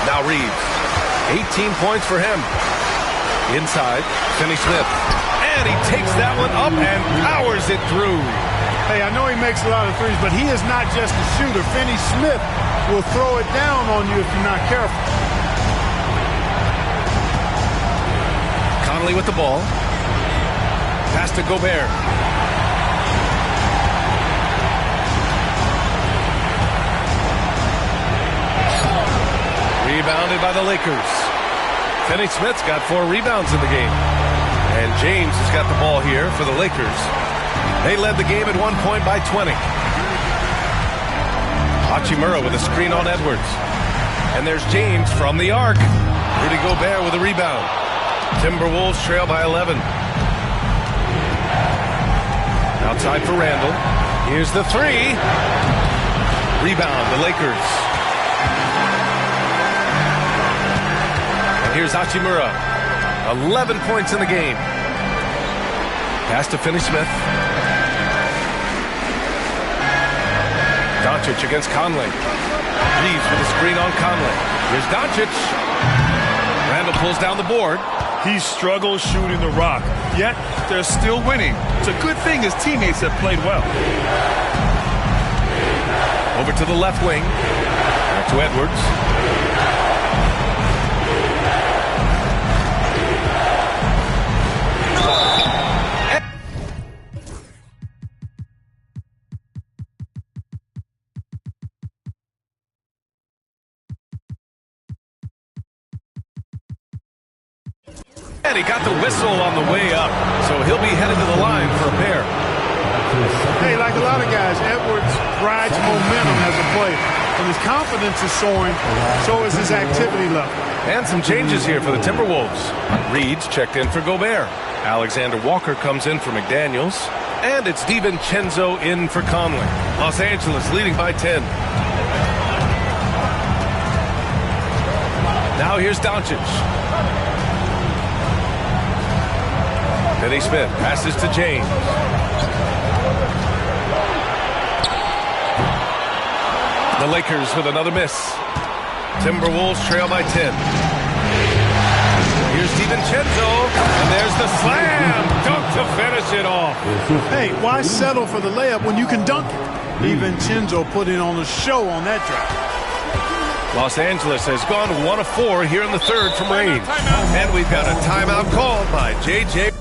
Now Reeves. 18 points for him. Inside, Finney Smith. And he takes that one up and powers it through. Hey, I know he makes a lot of threes, but he is not just a shooter. Finney Smith will throw it down on you if you're not careful. Conley with the ball. Pass to Gobert. Rebounded by the Lakers. Finney Smith's got 4 rebounds in the game. And James has got the ball here for the Lakers. They led the game at 1 point by 20. Hachimura with a screen on Edwards. And there's James from the arc. Rudy Gobert with a rebound. Timberwolves trail by 11. Outside for Randall. Here's the 3. Rebound, the Lakers. And here's Hachimura. 11 points in the game. Pass to Finney-Smith. Doncic against Conley. Reeves with a screen on Conley. Here's Doncic. Randall pulls down the board. He struggles shooting the rock, yet they're still winning. It's a good thing his teammates have played well. Over to the left wing. Back to Edwards. And he got the whistle on the way up, so he'll be headed to the line for a pair. Hey, like a lot of guys, Edwards rides momentum as a player. When his confidence is soaring, so is his activity level. And some changes here for the Timberwolves. Reed's checked in for Gobert. Alexander Walker comes in for McDaniels. And it's DiVincenzo in for Conley. Los Angeles leading by 10. Now here's Doncic. Finney-Smith passes to James. The Lakers with another miss. Timberwolves trail by 10. Here's DiVincenzo, and there's the slam dunk to finish it off. Hey, why settle for the layup when you can dunk it? DiVincenzo putting on a show on that drive. Los Angeles has gone 1 of 4 here in the third from range. And we've got a timeout called by JJ.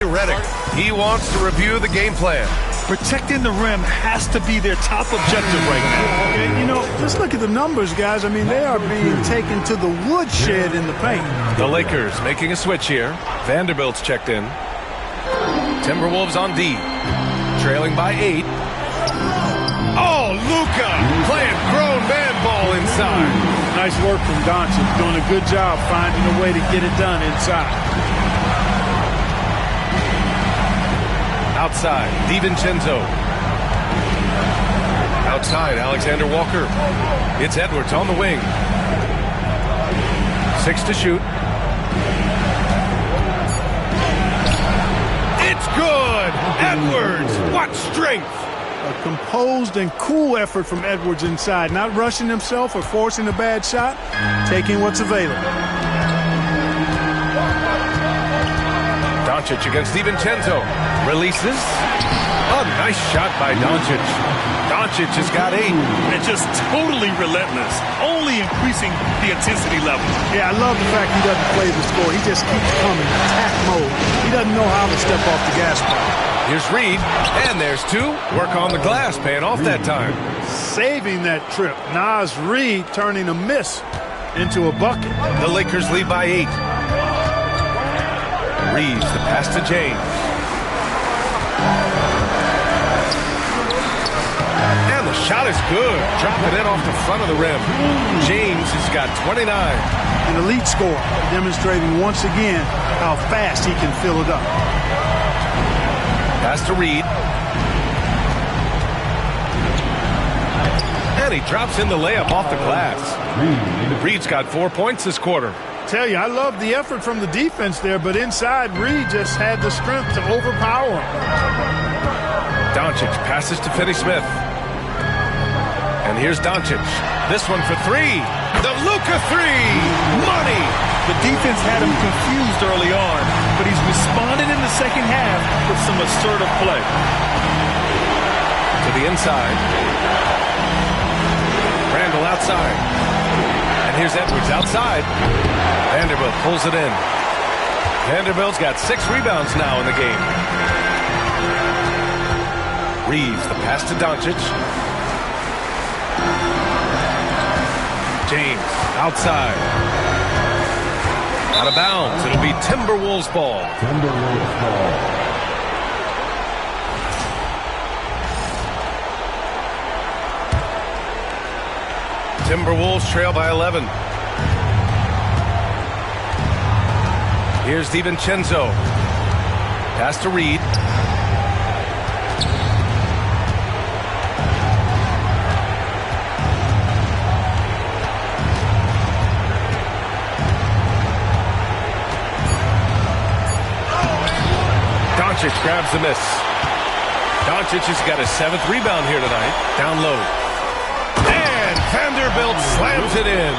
Reddick. He wants to review the game plan. Protecting the rim has to be their top objective right now. Okay, you know, just look at the numbers, guys. I mean, they are being taken to the woodshed in the paint. The Lakers making a switch here. Vanderbilt's checked in. Timberwolves on D. Trailing by 8. Oh, Luka playing grown man ball inside. Nice work from Doncic. Doing a good job finding a way to get it done inside. Outside, DiVincenzo. Outside, Alexander Walker. It's Edwards on the wing. 6 to shoot. It's good! Edwards, what strength! A composed and cool effort from Edwards inside. Not rushing himself or forcing a bad shot. Taking what's available. Doncic against DiVincenzo. Releases. A nice shot by Doncic. Doncic has got 8. And just totally relentless. Only increasing the intensity level. Yeah, I love the fact he doesn't play the score. He just keeps coming. Attack mode. He doesn't know how to step off the gas pedal. Here's Reed. And there's 2. Work on the glass, paying off that time. Saving that trip. Naz Reed turning a miss into a bucket. The Lakers lead by 8. Reeves, the pass to James. And the shot is good. Dropping in off the front of the rim. James has got 29. An elite scorer, demonstrating once again how fast he can fill it up. Pass to Reed. And he drops in the layup off the glass. Reed's got 4 points this quarter. Tell you, I love the effort from the defense there, but inside, Reed just had the strength to overpower him. Doncic passes to Finney-Smith. And here's Doncic. This one for 3. The Luka 3. Money. The defense had him confused early on, but he's responded in the second half with some assertive play. To the inside. Randall outside. And here's Edwards outside. Vanderbilt pulls it in. Vanderbilt's got 6 rebounds now in the game. Reeves, the pass to Doncic. Outside. Out of bounds. It'll be Timberwolves ball. Timberwolves ball. Timberwolves trail by 11. Here's DiVincenzo. Pass to Reed. Doncic grabs the miss. Doncic has got his 7th rebound here tonight. Down low. And Vanderbilt slams it in.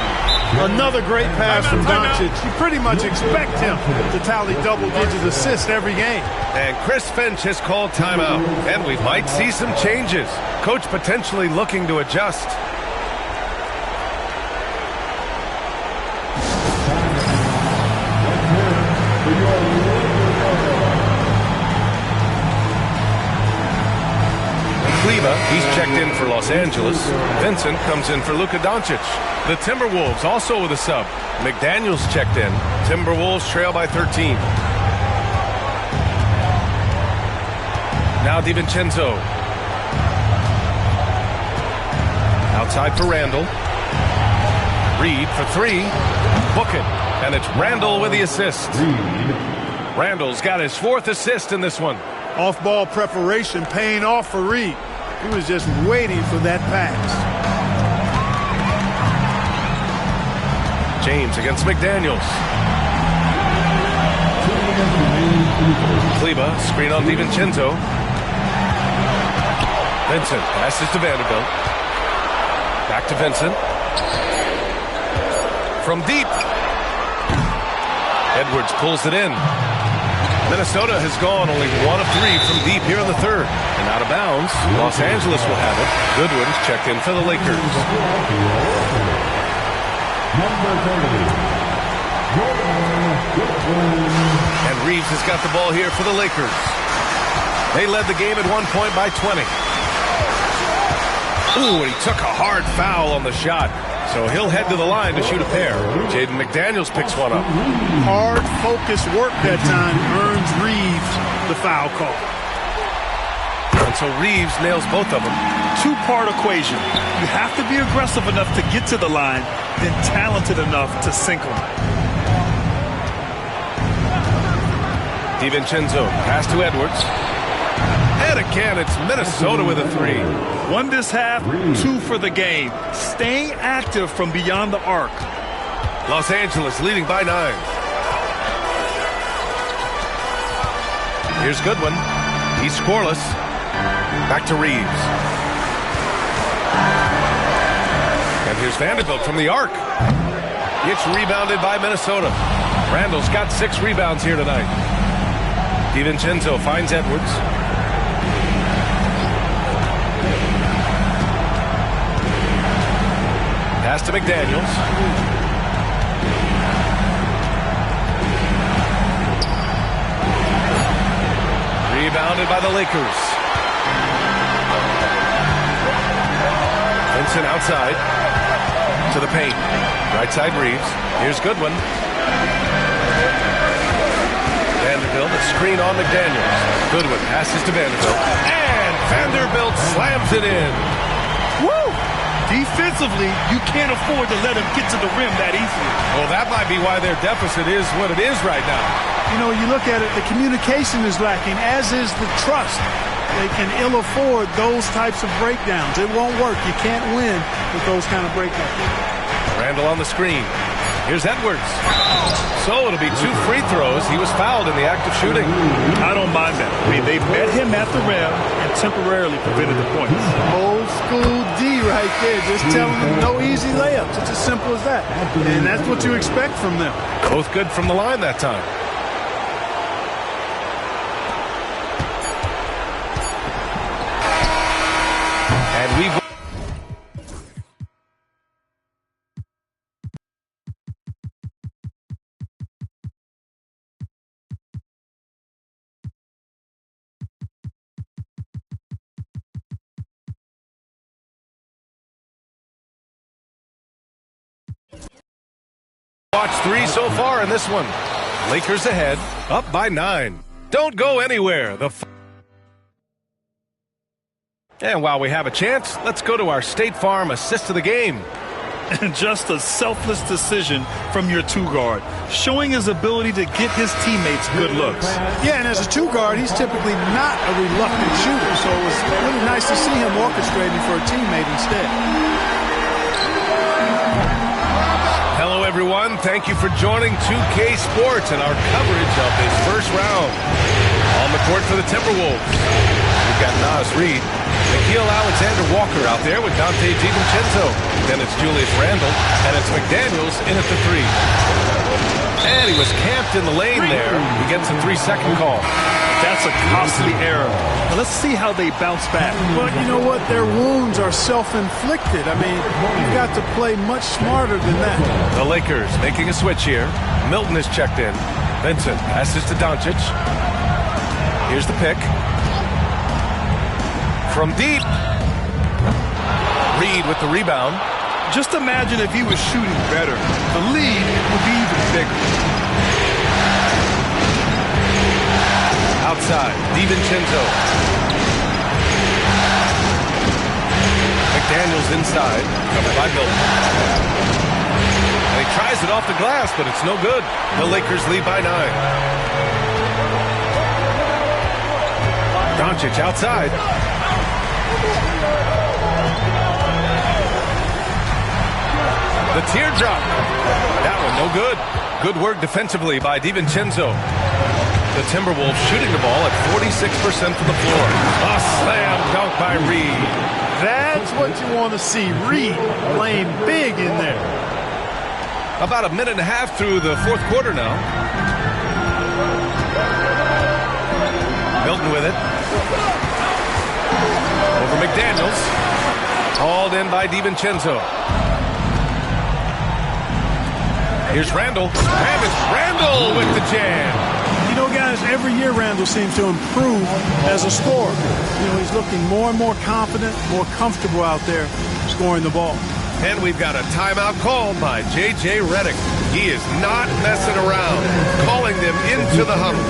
Another great pass from Doncic. You pretty much expect him to tally double-digit assists every game. And Chris Finch has called timeout. And we might see some changes. Coach potentially looking to adjust. He's checked in for Los Angeles. Vincent comes in for Luka Doncic. The Timberwolves also with a sub. McDaniels checked in. Timberwolves trail by 13. Now DiVincenzo. Outside for Randall. Reed for 3. Book it. And it's Randall with the assist. Randall's got his 4th assist in this one. Off-ball preparation paying off for Reed. He was just waiting for that pass. James against McDaniels. Kleba, screen on DiVincenzo. Vincent passes to Vanderbilt. Back to Vincent. From deep. Edwards pulls it in. Minnesota has gone only 1 of 3 from deep here in the 3rd. And out of bounds, Los Angeles will have it. Goodwin's checked in for the Lakers. And Reeves has got the ball here for the Lakers. They led the game at one point by 20. Ooh, and he took a hard foul on the shot. So he'll head to the line to shoot a pair. Jaden McDaniels picks one up. Hard, focused work that time earns Reeves the foul call. And so Reeves nails both of them. 2-part equation. You have to be aggressive enough to get to the line, then talented enough to sink them. DiVincenzo, pass to Edwards. And again, it's Minnesota with a 3. 1 this half, 2 for the game. Staying active from beyond the arc. Los Angeles leading by 9. Here's Goodwin. He's scoreless. Back to Reeves. And here's Vanderbilt from the arc. It's rebounded by Minnesota. Randall's got 6 rebounds here tonight. DiVincenzo finds Edwards. Pass to McDaniels. Rebounded by the Lakers. Vincent outside. To the paint. Right side Reeves. Here's Goodwin. Vanderbilt, a screen on McDaniels. Goodwin passes to Vanderbilt. And Vanderbilt slams it in. Woo! Defensively, you can't afford to let him get to the rim that easily. Well, that might be why their deficit is what it is right now. You know, you look at it, the communication is lacking, as is the trust. They can ill afford those types of breakdowns. It won't work. You can't win with those kind of breakdowns. Randall on the screen. Here's Edwards. So it'll be 2 free throws. He was fouled in the act of shooting. I don't mind that. I mean, they met him at the rim and temporarily prevented the points. Old school D right there. Just telling them no easy layups. It's as simple as that. And that's what you expect from them. Both good from the line that time. And we've Watch 3 so far in this one. Lakers ahead, up by 9. Don't go anywhere. And while we have a chance, let's go to our State Farm assist of the game. And just a selfless decision from your two-guard, showing his ability to get his teammates good looks. Yeah, and as a two-guard, he's typically not a reluctant shooter, so it was really nice to see him orchestrating for a teammate instead. Hello, everyone. Thank you for joining 2K Sports and our coverage of this first round. On the court for the Timberwolves, we've got Nas Reed, Nickeil Alexander-Walker out there with Dante DiVincenzo. Then it's Julius Randle, and it's McDaniels in at the 3. And he was camped in the lane there. He gets a 3-second call. That's a costly error. Now let's see how they bounce back. Well, you know what? Their wounds are self-inflicted. I mean, you've got to play much smarter than that. The Lakers making a switch here. Milton is checked in. Vincent passes to Doncic. Here's the pick. From deep. Reed with the rebound. Just imagine if he was shooting better. The lead would be even bigger. Outside, DiVincenzo. McDaniels inside, covered by Milton. And he tries it off the glass, but it's no good. The Lakers lead by 9. Doncic outside. The teardrop. That one no good. Good work defensively by DiVincenzo. The Timberwolves shooting the ball at 46% from the floor. A slam dunk by Reed. That's what you want to see. Reed playing big in there. About a minute and a half through the fourth quarter now. Milton with it. Over McDaniels. Hauled in by DiVincenzo. Here's Randle. And it's Randle with the jam. You know, guys, every year Randle seems to improve as a scorer. You know, he's looking more and more confident, more comfortable out there scoring the ball. And we've got a timeout called by JJ Reddick. He is not messing around, calling them into the huddle.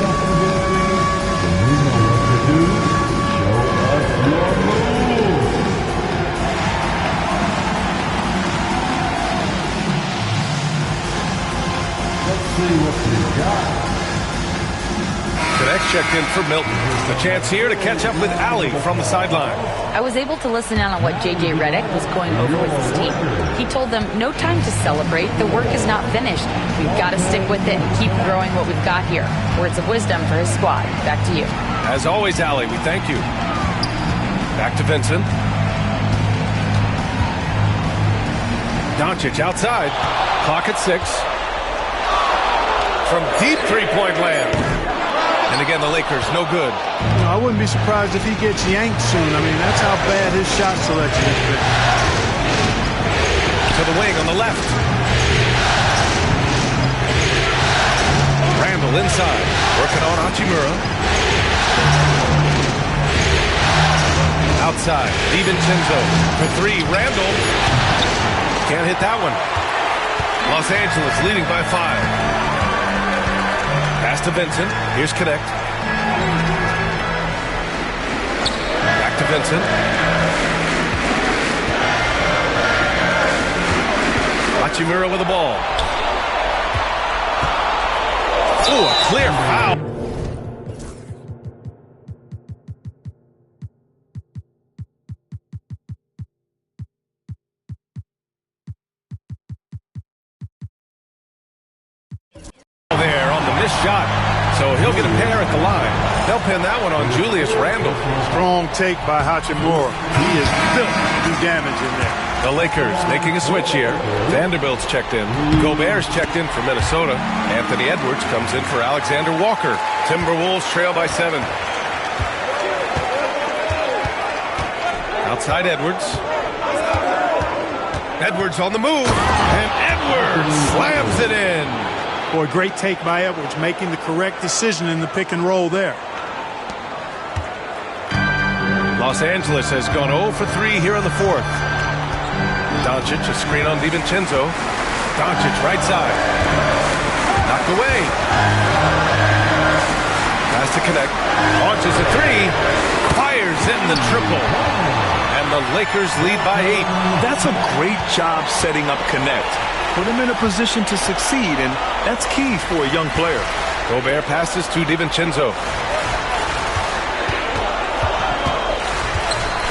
Connect checked in for Milton. A chance here to catch up with Allie from the sideline. I was able to listen in on what JJ Reddick was going over with his team. He told them, no time to celebrate. The work is not finished. We've got to stick with it and keep growing what we've got here. Words of wisdom for his squad. Back to you. As always, Allie, we thank you. Back to Vincent. Doncic outside. Clock at 6. From deep three-point land. And again, the Lakers, no good. You know, I wouldn't be surprised if he gets yanked soon. I mean, that's how bad his shot selection has been. To the wing on the left. Randle inside. Working on Hachimura. Outside. DiVincenzo for 3. Randle. Can't hit that one. Los Angeles leading by 5. Pass to Vincent. Here's Connect. Back to Vincent. Hachimura with the ball. Ooh, a clear foul. There on the missed shot. So he'll get a pair at the line. They'll pin that one on Julius Randle. Strong take by Hachimura. He is built to do damage in there. The Lakers making a switch here. Vanderbilt's checked in. Gobert's checked in for Minnesota. Anthony Edwards comes in for Alexander Walker. Timberwolves trail by 7. Outside Edwards. Edwards on the move. And Edwards slams it in. Boy, great take by Edwards, making the correct decision in the pick and roll there. Los Angeles has gone 0 for 3 here in the fourth. Doncic, a screen on DiVincenzo. Doncic right side. Knocked away. Has to connect. Launches a three. Fires in the triple. And the Lakers lead by 8. That's a great job setting up Connect. Put him in a position to succeed, and that's key for a young player. Gobert passes to DiVincenzo.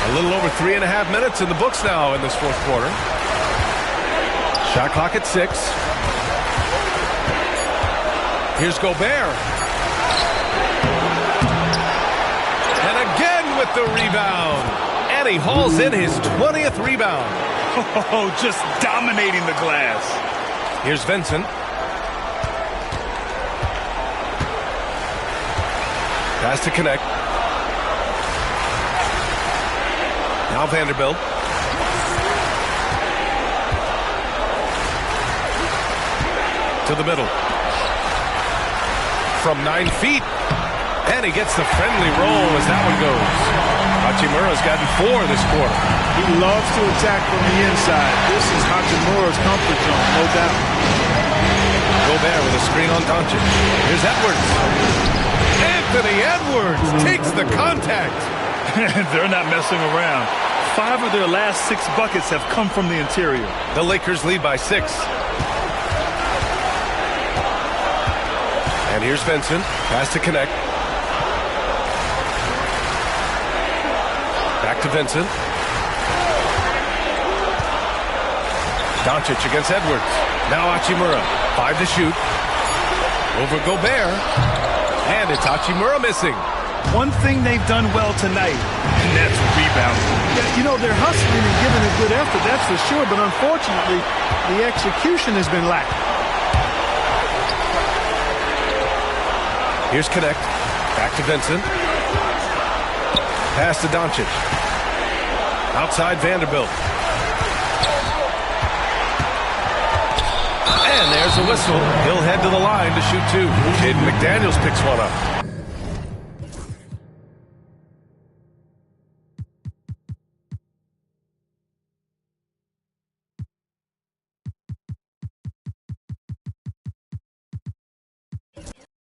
A little over 3.5 minutes in the books now in this fourth quarter. Shot clock at 6. Here's Gobert. And again with the rebound. And he hauls in his 20th rebound. Oh, just dominating the glass. Here's Vincent. Pass to connect. Now Vanderbilt. To the middle. From 9 feet. And he gets the friendly roll as that one goes. Hachimura's gotten 4 this quarter. He loves to attack from the inside. This is Hachimura's comfort zone, no doubt. Gobert with a screen on Doncic. Here's Edwards. Anthony Edwards takes the contact. They're not messing around. 5 of their last 6 buckets have come from the interior. The Lakers lead by 6. And here's Vincent. Pass to connect. Back to Vincent. Doncic against Edwards. Now Hachimura. 5 to shoot. Over Gobert. And it's Hachimura missing. One thing they've done well tonight, and that's rebounding. Yeah, you know, they're hustling and giving a good effort, that's for sure. But unfortunately, the execution has been lacking. Here's Connect. Back to Vincent. Pass to Doncic. Outside Vanderbilt. And there's a whistle. He'll head to the line to shoot 2. Jaden McDaniels picks one up.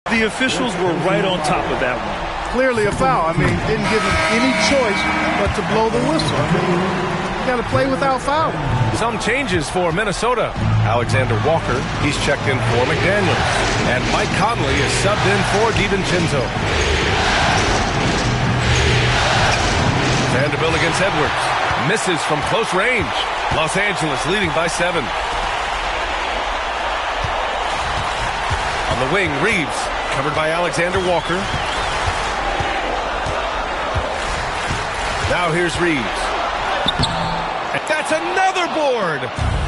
The officials were right on top of that one. Clearly a foul. I mean, didn't give him any choice but to blow the whistle. I mean, you got to play without fouling. Some changes for Minnesota. Alexander Walker, he's checked in for McDaniels. And Mike Conley is subbed in for DiVincenzo. Vanderbilt against Edwards. Misses from close range. Los Angeles leading by 7. On the wing, Reeves, covered by Alexander Walker. Now here's Reeves. And that's another board.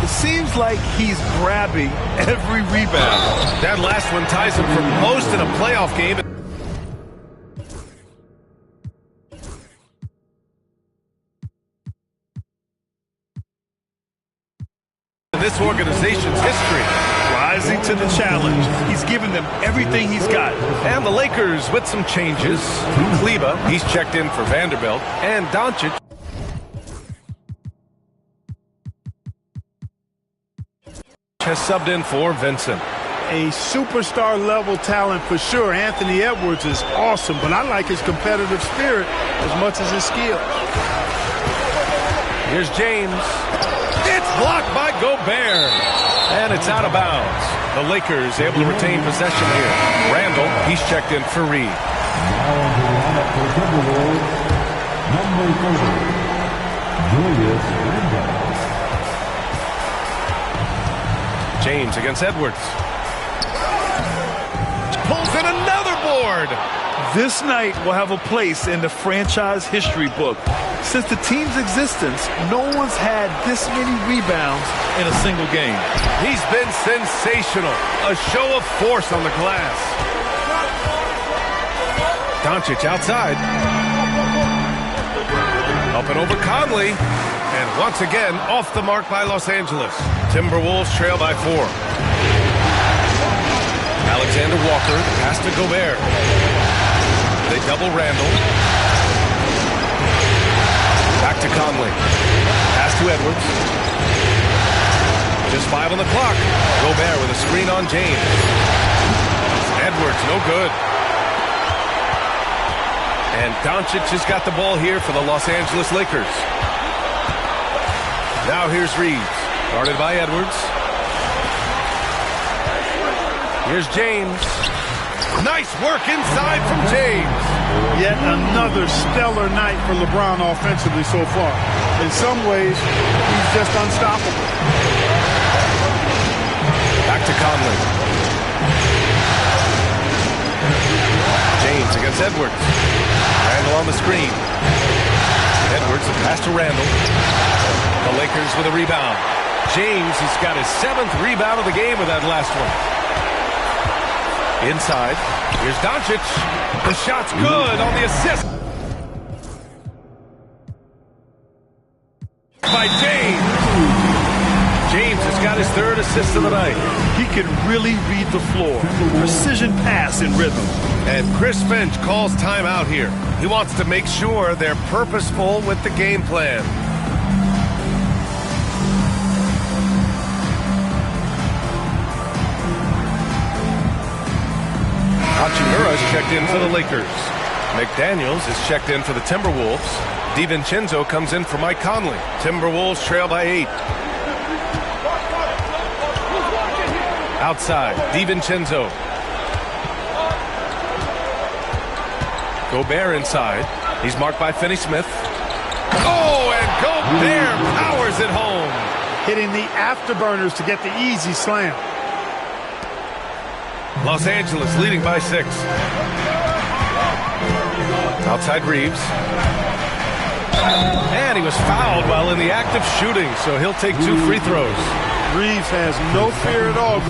It seems like he's grabbing every rebound. That last one ties him for most in a playoff game. In this organization's history. Rising to the challenge. He's given them everything he's got. And the Lakers with some changes. Kleba, he's checked in for Vanderbilt. And Doncic has subbed in for Vincent. A superstar level talent for sure. Anthony Edwards is awesome, but I like his competitive spirit as much as his skill. Here's James. It's blocked by Gobert. And it's out of bounds. The Lakers able to retain possession here. Randall, he's checked in for Reed. Now on the lineup for Timberwolves, number 30, Julius Randle. James against Edwards. Pulls in another board. This night will have a place in the franchise history book. Since the team's existence, no one's had this many rebounds in a single game. He's been sensational. A show of force on the glass. Doncic outside. Up and over Conley. And once again, off the mark by Los Angeles. Timberwolves trail by 4. Alexander Walker, pass to Gobert. They double Randall. Back to Conley. Pass to Edwards. Just 5 on the clock. Gobert with a screen on James. Edwards, no good. And Doncic has got the ball here for the Los Angeles Lakers. Now here's Reeves, guarded by Edwards. Here's James. Nice work inside from James. Yet another stellar night for LeBron offensively so far. In some ways, he's just unstoppable. Back to Conley. James against Edwards. Randle on the screen. Edwards, the pass to Randle. The Lakers with a rebound. James has got his 7th rebound of the game with that last one. Inside. Here's Doncic. The shot's good on the assist. By James. James has got his 3rd assist of the night. He can really read the floor. Precision pass in rhythm. And Chris Finch calls timeout here. He wants to make sure they're purposeful with the game plan. Hachimura is checked in for the Lakers. McDaniels is checked in for the Timberwolves. DiVincenzo comes in for Mike Conley. Timberwolves trail by 8. Outside, DiVincenzo. Gobert inside. He's marked by Finney-Smith. Oh, and Gobert powers it home. Hitting the afterburners to get the easy slam. Los Angeles leading by 6. Outside Reeves. And he was fouled while in the act of shooting, so he'll take 2 free throws. Reeves has no fear at all.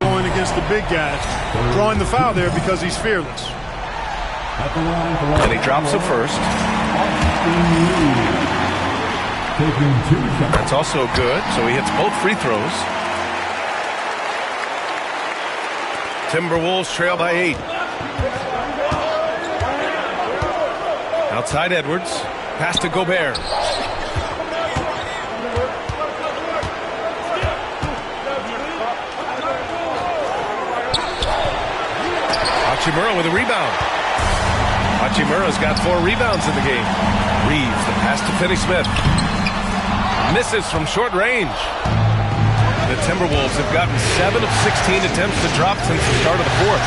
Going against the big guys. Drawing the foul there because he's fearless. And he drops the first. That's also good, so he hits both free throws. Timberwolves trail by 8. Outside Edwards. Pass to Gobert. Hachimura with a rebound. Hachimura's got 4 rebounds in the game. Reeves, the pass to Finney-Smith. Misses from short range. The Timberwolves have gotten 7 of 16 attempts to drop since the start of the 4th.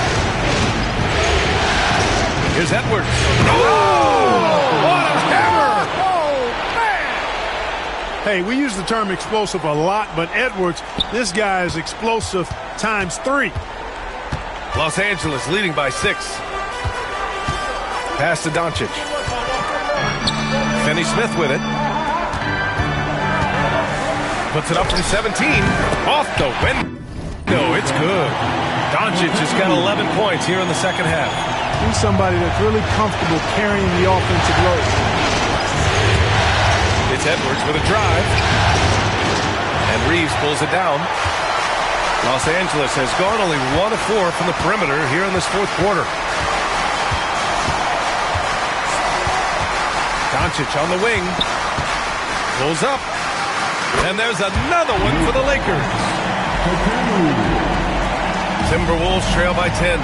Here's Edwards. Oh! What a hammer! Oh, man! Hey, we use the term explosive a lot, but Edwards, this guy is explosive times 3. Los Angeles leading by 6. Pass to Doncic. Finney-Smith with it. Puts it up from 17. Off the window. It's good. Doncic has got 11 points here in the second half. He's somebody that's really comfortable carrying the offensive load. It's Edwards with a drive. And Reeves pulls it down. Los Angeles has gone only 1 of 4 from the perimeter here in this 4th quarter. Doncic on the wing. Pulls up. And there's another one for the Lakers. Timberwolves trail by 10.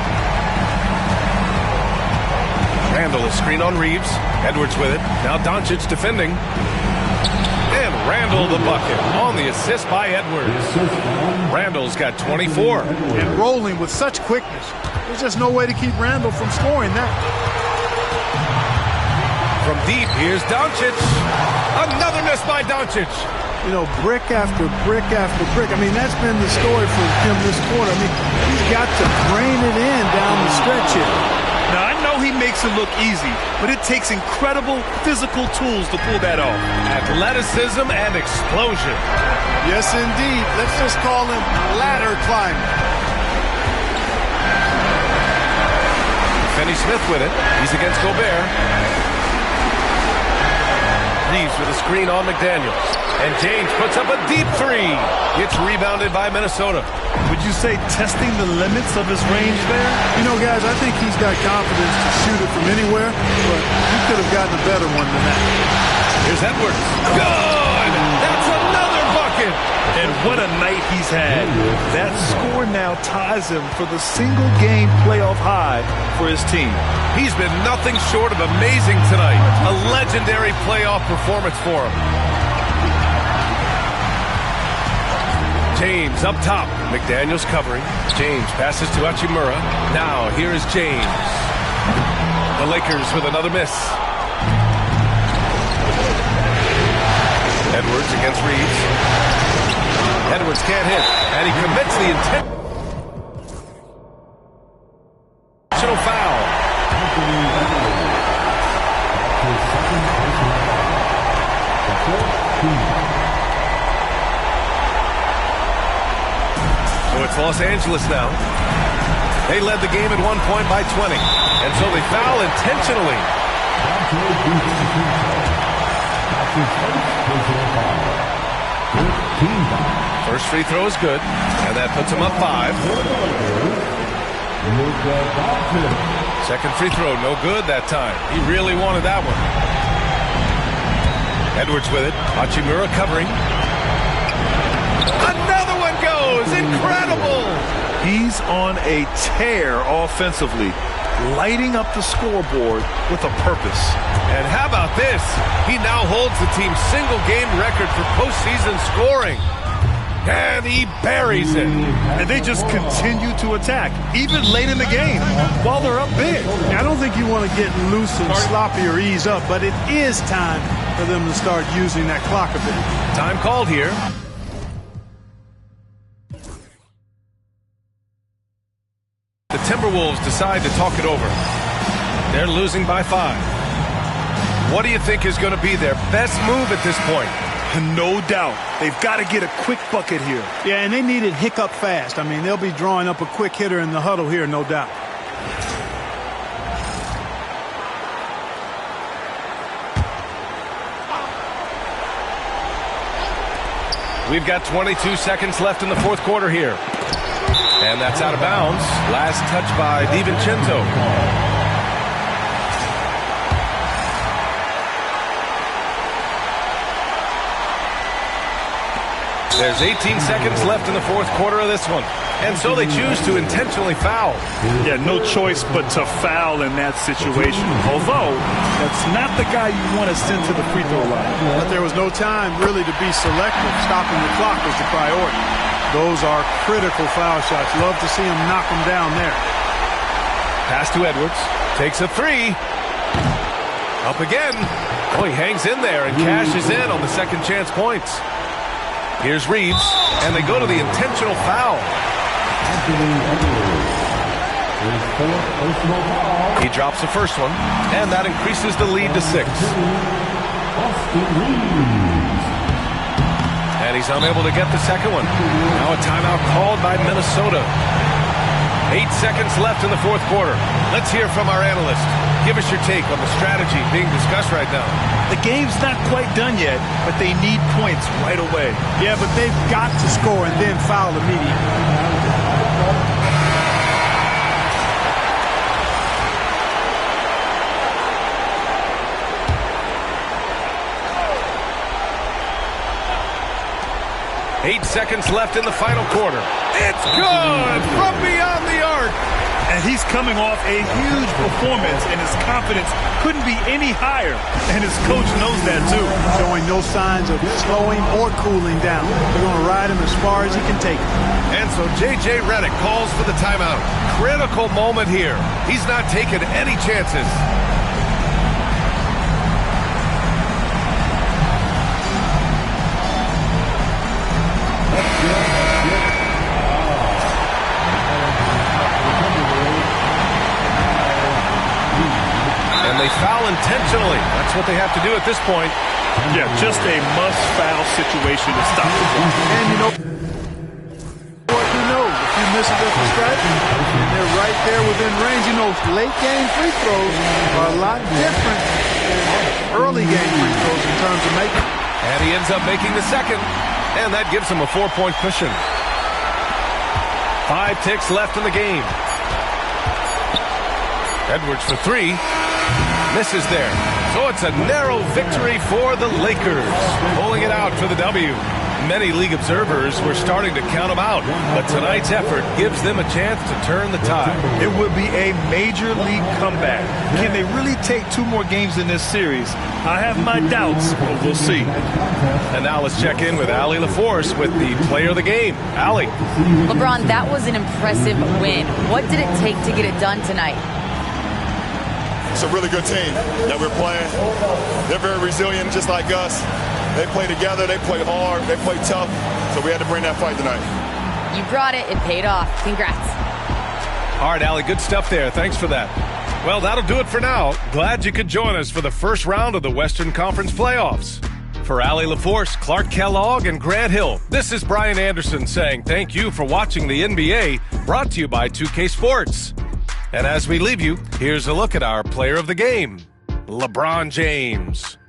Randle is screen on Reeves. Edwards with it. Now Doncic defending. And Randle the bucket on the assist by Edwards. Randle's got 24. And rolling with such quickness. There's just no way to keep Randle from scoring that. From deep, here's Doncic. Another miss by Doncic. You know, brick after brick after brick. I mean, that's been the story for him this quarter. I mean, he's got to drain it in down the stretch here. Now, I know he makes it look easy, but it takes incredible physical tools to pull that off. Athleticism and explosion. Yes, indeed. Let's just call him ladder climbing. Finney-Smith with it. He's against Gobert. Reeves with a screen on McDaniels. And James puts up a deep three. It's rebounded by Minnesota. Would you say testing the limits of his range there? You know, guys, I think he's got confidence to shoot it from anywhere, but he could have gotten a better one than that. Here's Edwards. Good! That's another bucket! And what a night he's had. That score now ties him for the single-game playoff high for his team. He's been nothing short of amazing tonight. A legendary playoff performance for him. James up top. McDaniels covering. James passes to Hachimura. Now here is James. The Lakers with another miss. Edwards against Reeves. Edwards can't hit, and he commits the intentional foul. So it's Los Angeles now. They led the game at one point by 20, and so they foul intentionally. First free throw is good, and that puts him up 5. Second free throw, no good that time. He really wanted that one. Edwards with it. Hachimura covering. Another one goes! Incredible! He's on a tear offensively, lighting up the scoreboard with a purpose. And how about this? He now holds the team's single-game record for postseason scoring. And he buries it. And they just continue to attack, even late in the game, while they're up big. I don't think you want to get loose and sloppy or ease up, but it is time for them to start using that clock a bit. Time called here. The Timberwolves decide to talk it over. They're losing by 5. What do you think is going to be their best move at this point? No doubt. They've got to get a quick bucket here. Yeah, and they need it hiccup fast. I mean, they'll be drawing up a quick hitter in the huddle here, no doubt. We've got 22 seconds left in the fourth quarter here. And that's out of bounds. Last touch by DiVincenzo. There's 18 seconds left in the fourth quarter of this one. And so they choose to intentionally foul. Yeah, no choice but to foul in that situation. Although, that's not the guy you want to send to the free throw line. But there was no time really to be selective. Stopping the clock was the priority. Those are critical foul shots. Love to see him knock them down there. Pass to Edwards. Takes a three. Up again. Oh, he hangs in there and cashes in on the second chance points. Here's Reeves, and they go to the intentional foul. He drops the first one, and that increases the lead to 6. And he's unable to get the second one. Now a timeout called by Minnesota. 8 seconds left in the fourth quarter. Let's hear from our analyst. Give us your take on the strategy being discussed right now. The game's not quite done yet, but they need points right away. Yeah, but they've got to score and then foul immediately. 8 seconds left in the final quarter. It's good from beyond the arc. And he's coming off a huge performance, and his confidence couldn't be any higher. And his coach knows that, too. Showing no signs of slowing or cooling down. They're going to ride him as far as he can take it. And so JJ Reddick calls for the timeout. Critical moment here. He's not taking any chances. They foul intentionally. That's what they have to do at this point. Yeah, just a must-foul situation to stop the clock. And you know what he knows. If you miss it at the stripe, and they're right there within range. You know, late-game free throws are a lot different than early-game free throws in terms of making. And he ends up making the second, and that gives him a 4-point cushion. 5 ticks left in the game. Edwards for 3. Misses there. So it's a narrow victory for the Lakers, pulling it out for the W. Many league observers were starting to count them out, but tonight's effort gives them a chance to turn the tide. It would be a major league comeback. Can they really take 2 more games in this series? I have my doubts, but we'll see. And now let's check in with Allie LaForce with the player of the game. Allie. LeBron, that was an impressive win. What did it take to get it done tonight? It's a really good team that we're playing. They're very resilient, just like us. They play together, they play hard, they play tough, so we had to bring that fight tonight. You brought it paid off. Congrats. All right, Allie, good stuff there. Thanks for that. Well, that'll do it for now. Glad you could join us for the first round of the Western Conference playoffs. For Allie LaForce, Clark Kellogg, and Grant Hill, this is Brian Anderson saying thank you for watching the NBA, brought to you by 2K Sports. And as we leave you, here's a look at our player of the game, LeBron James.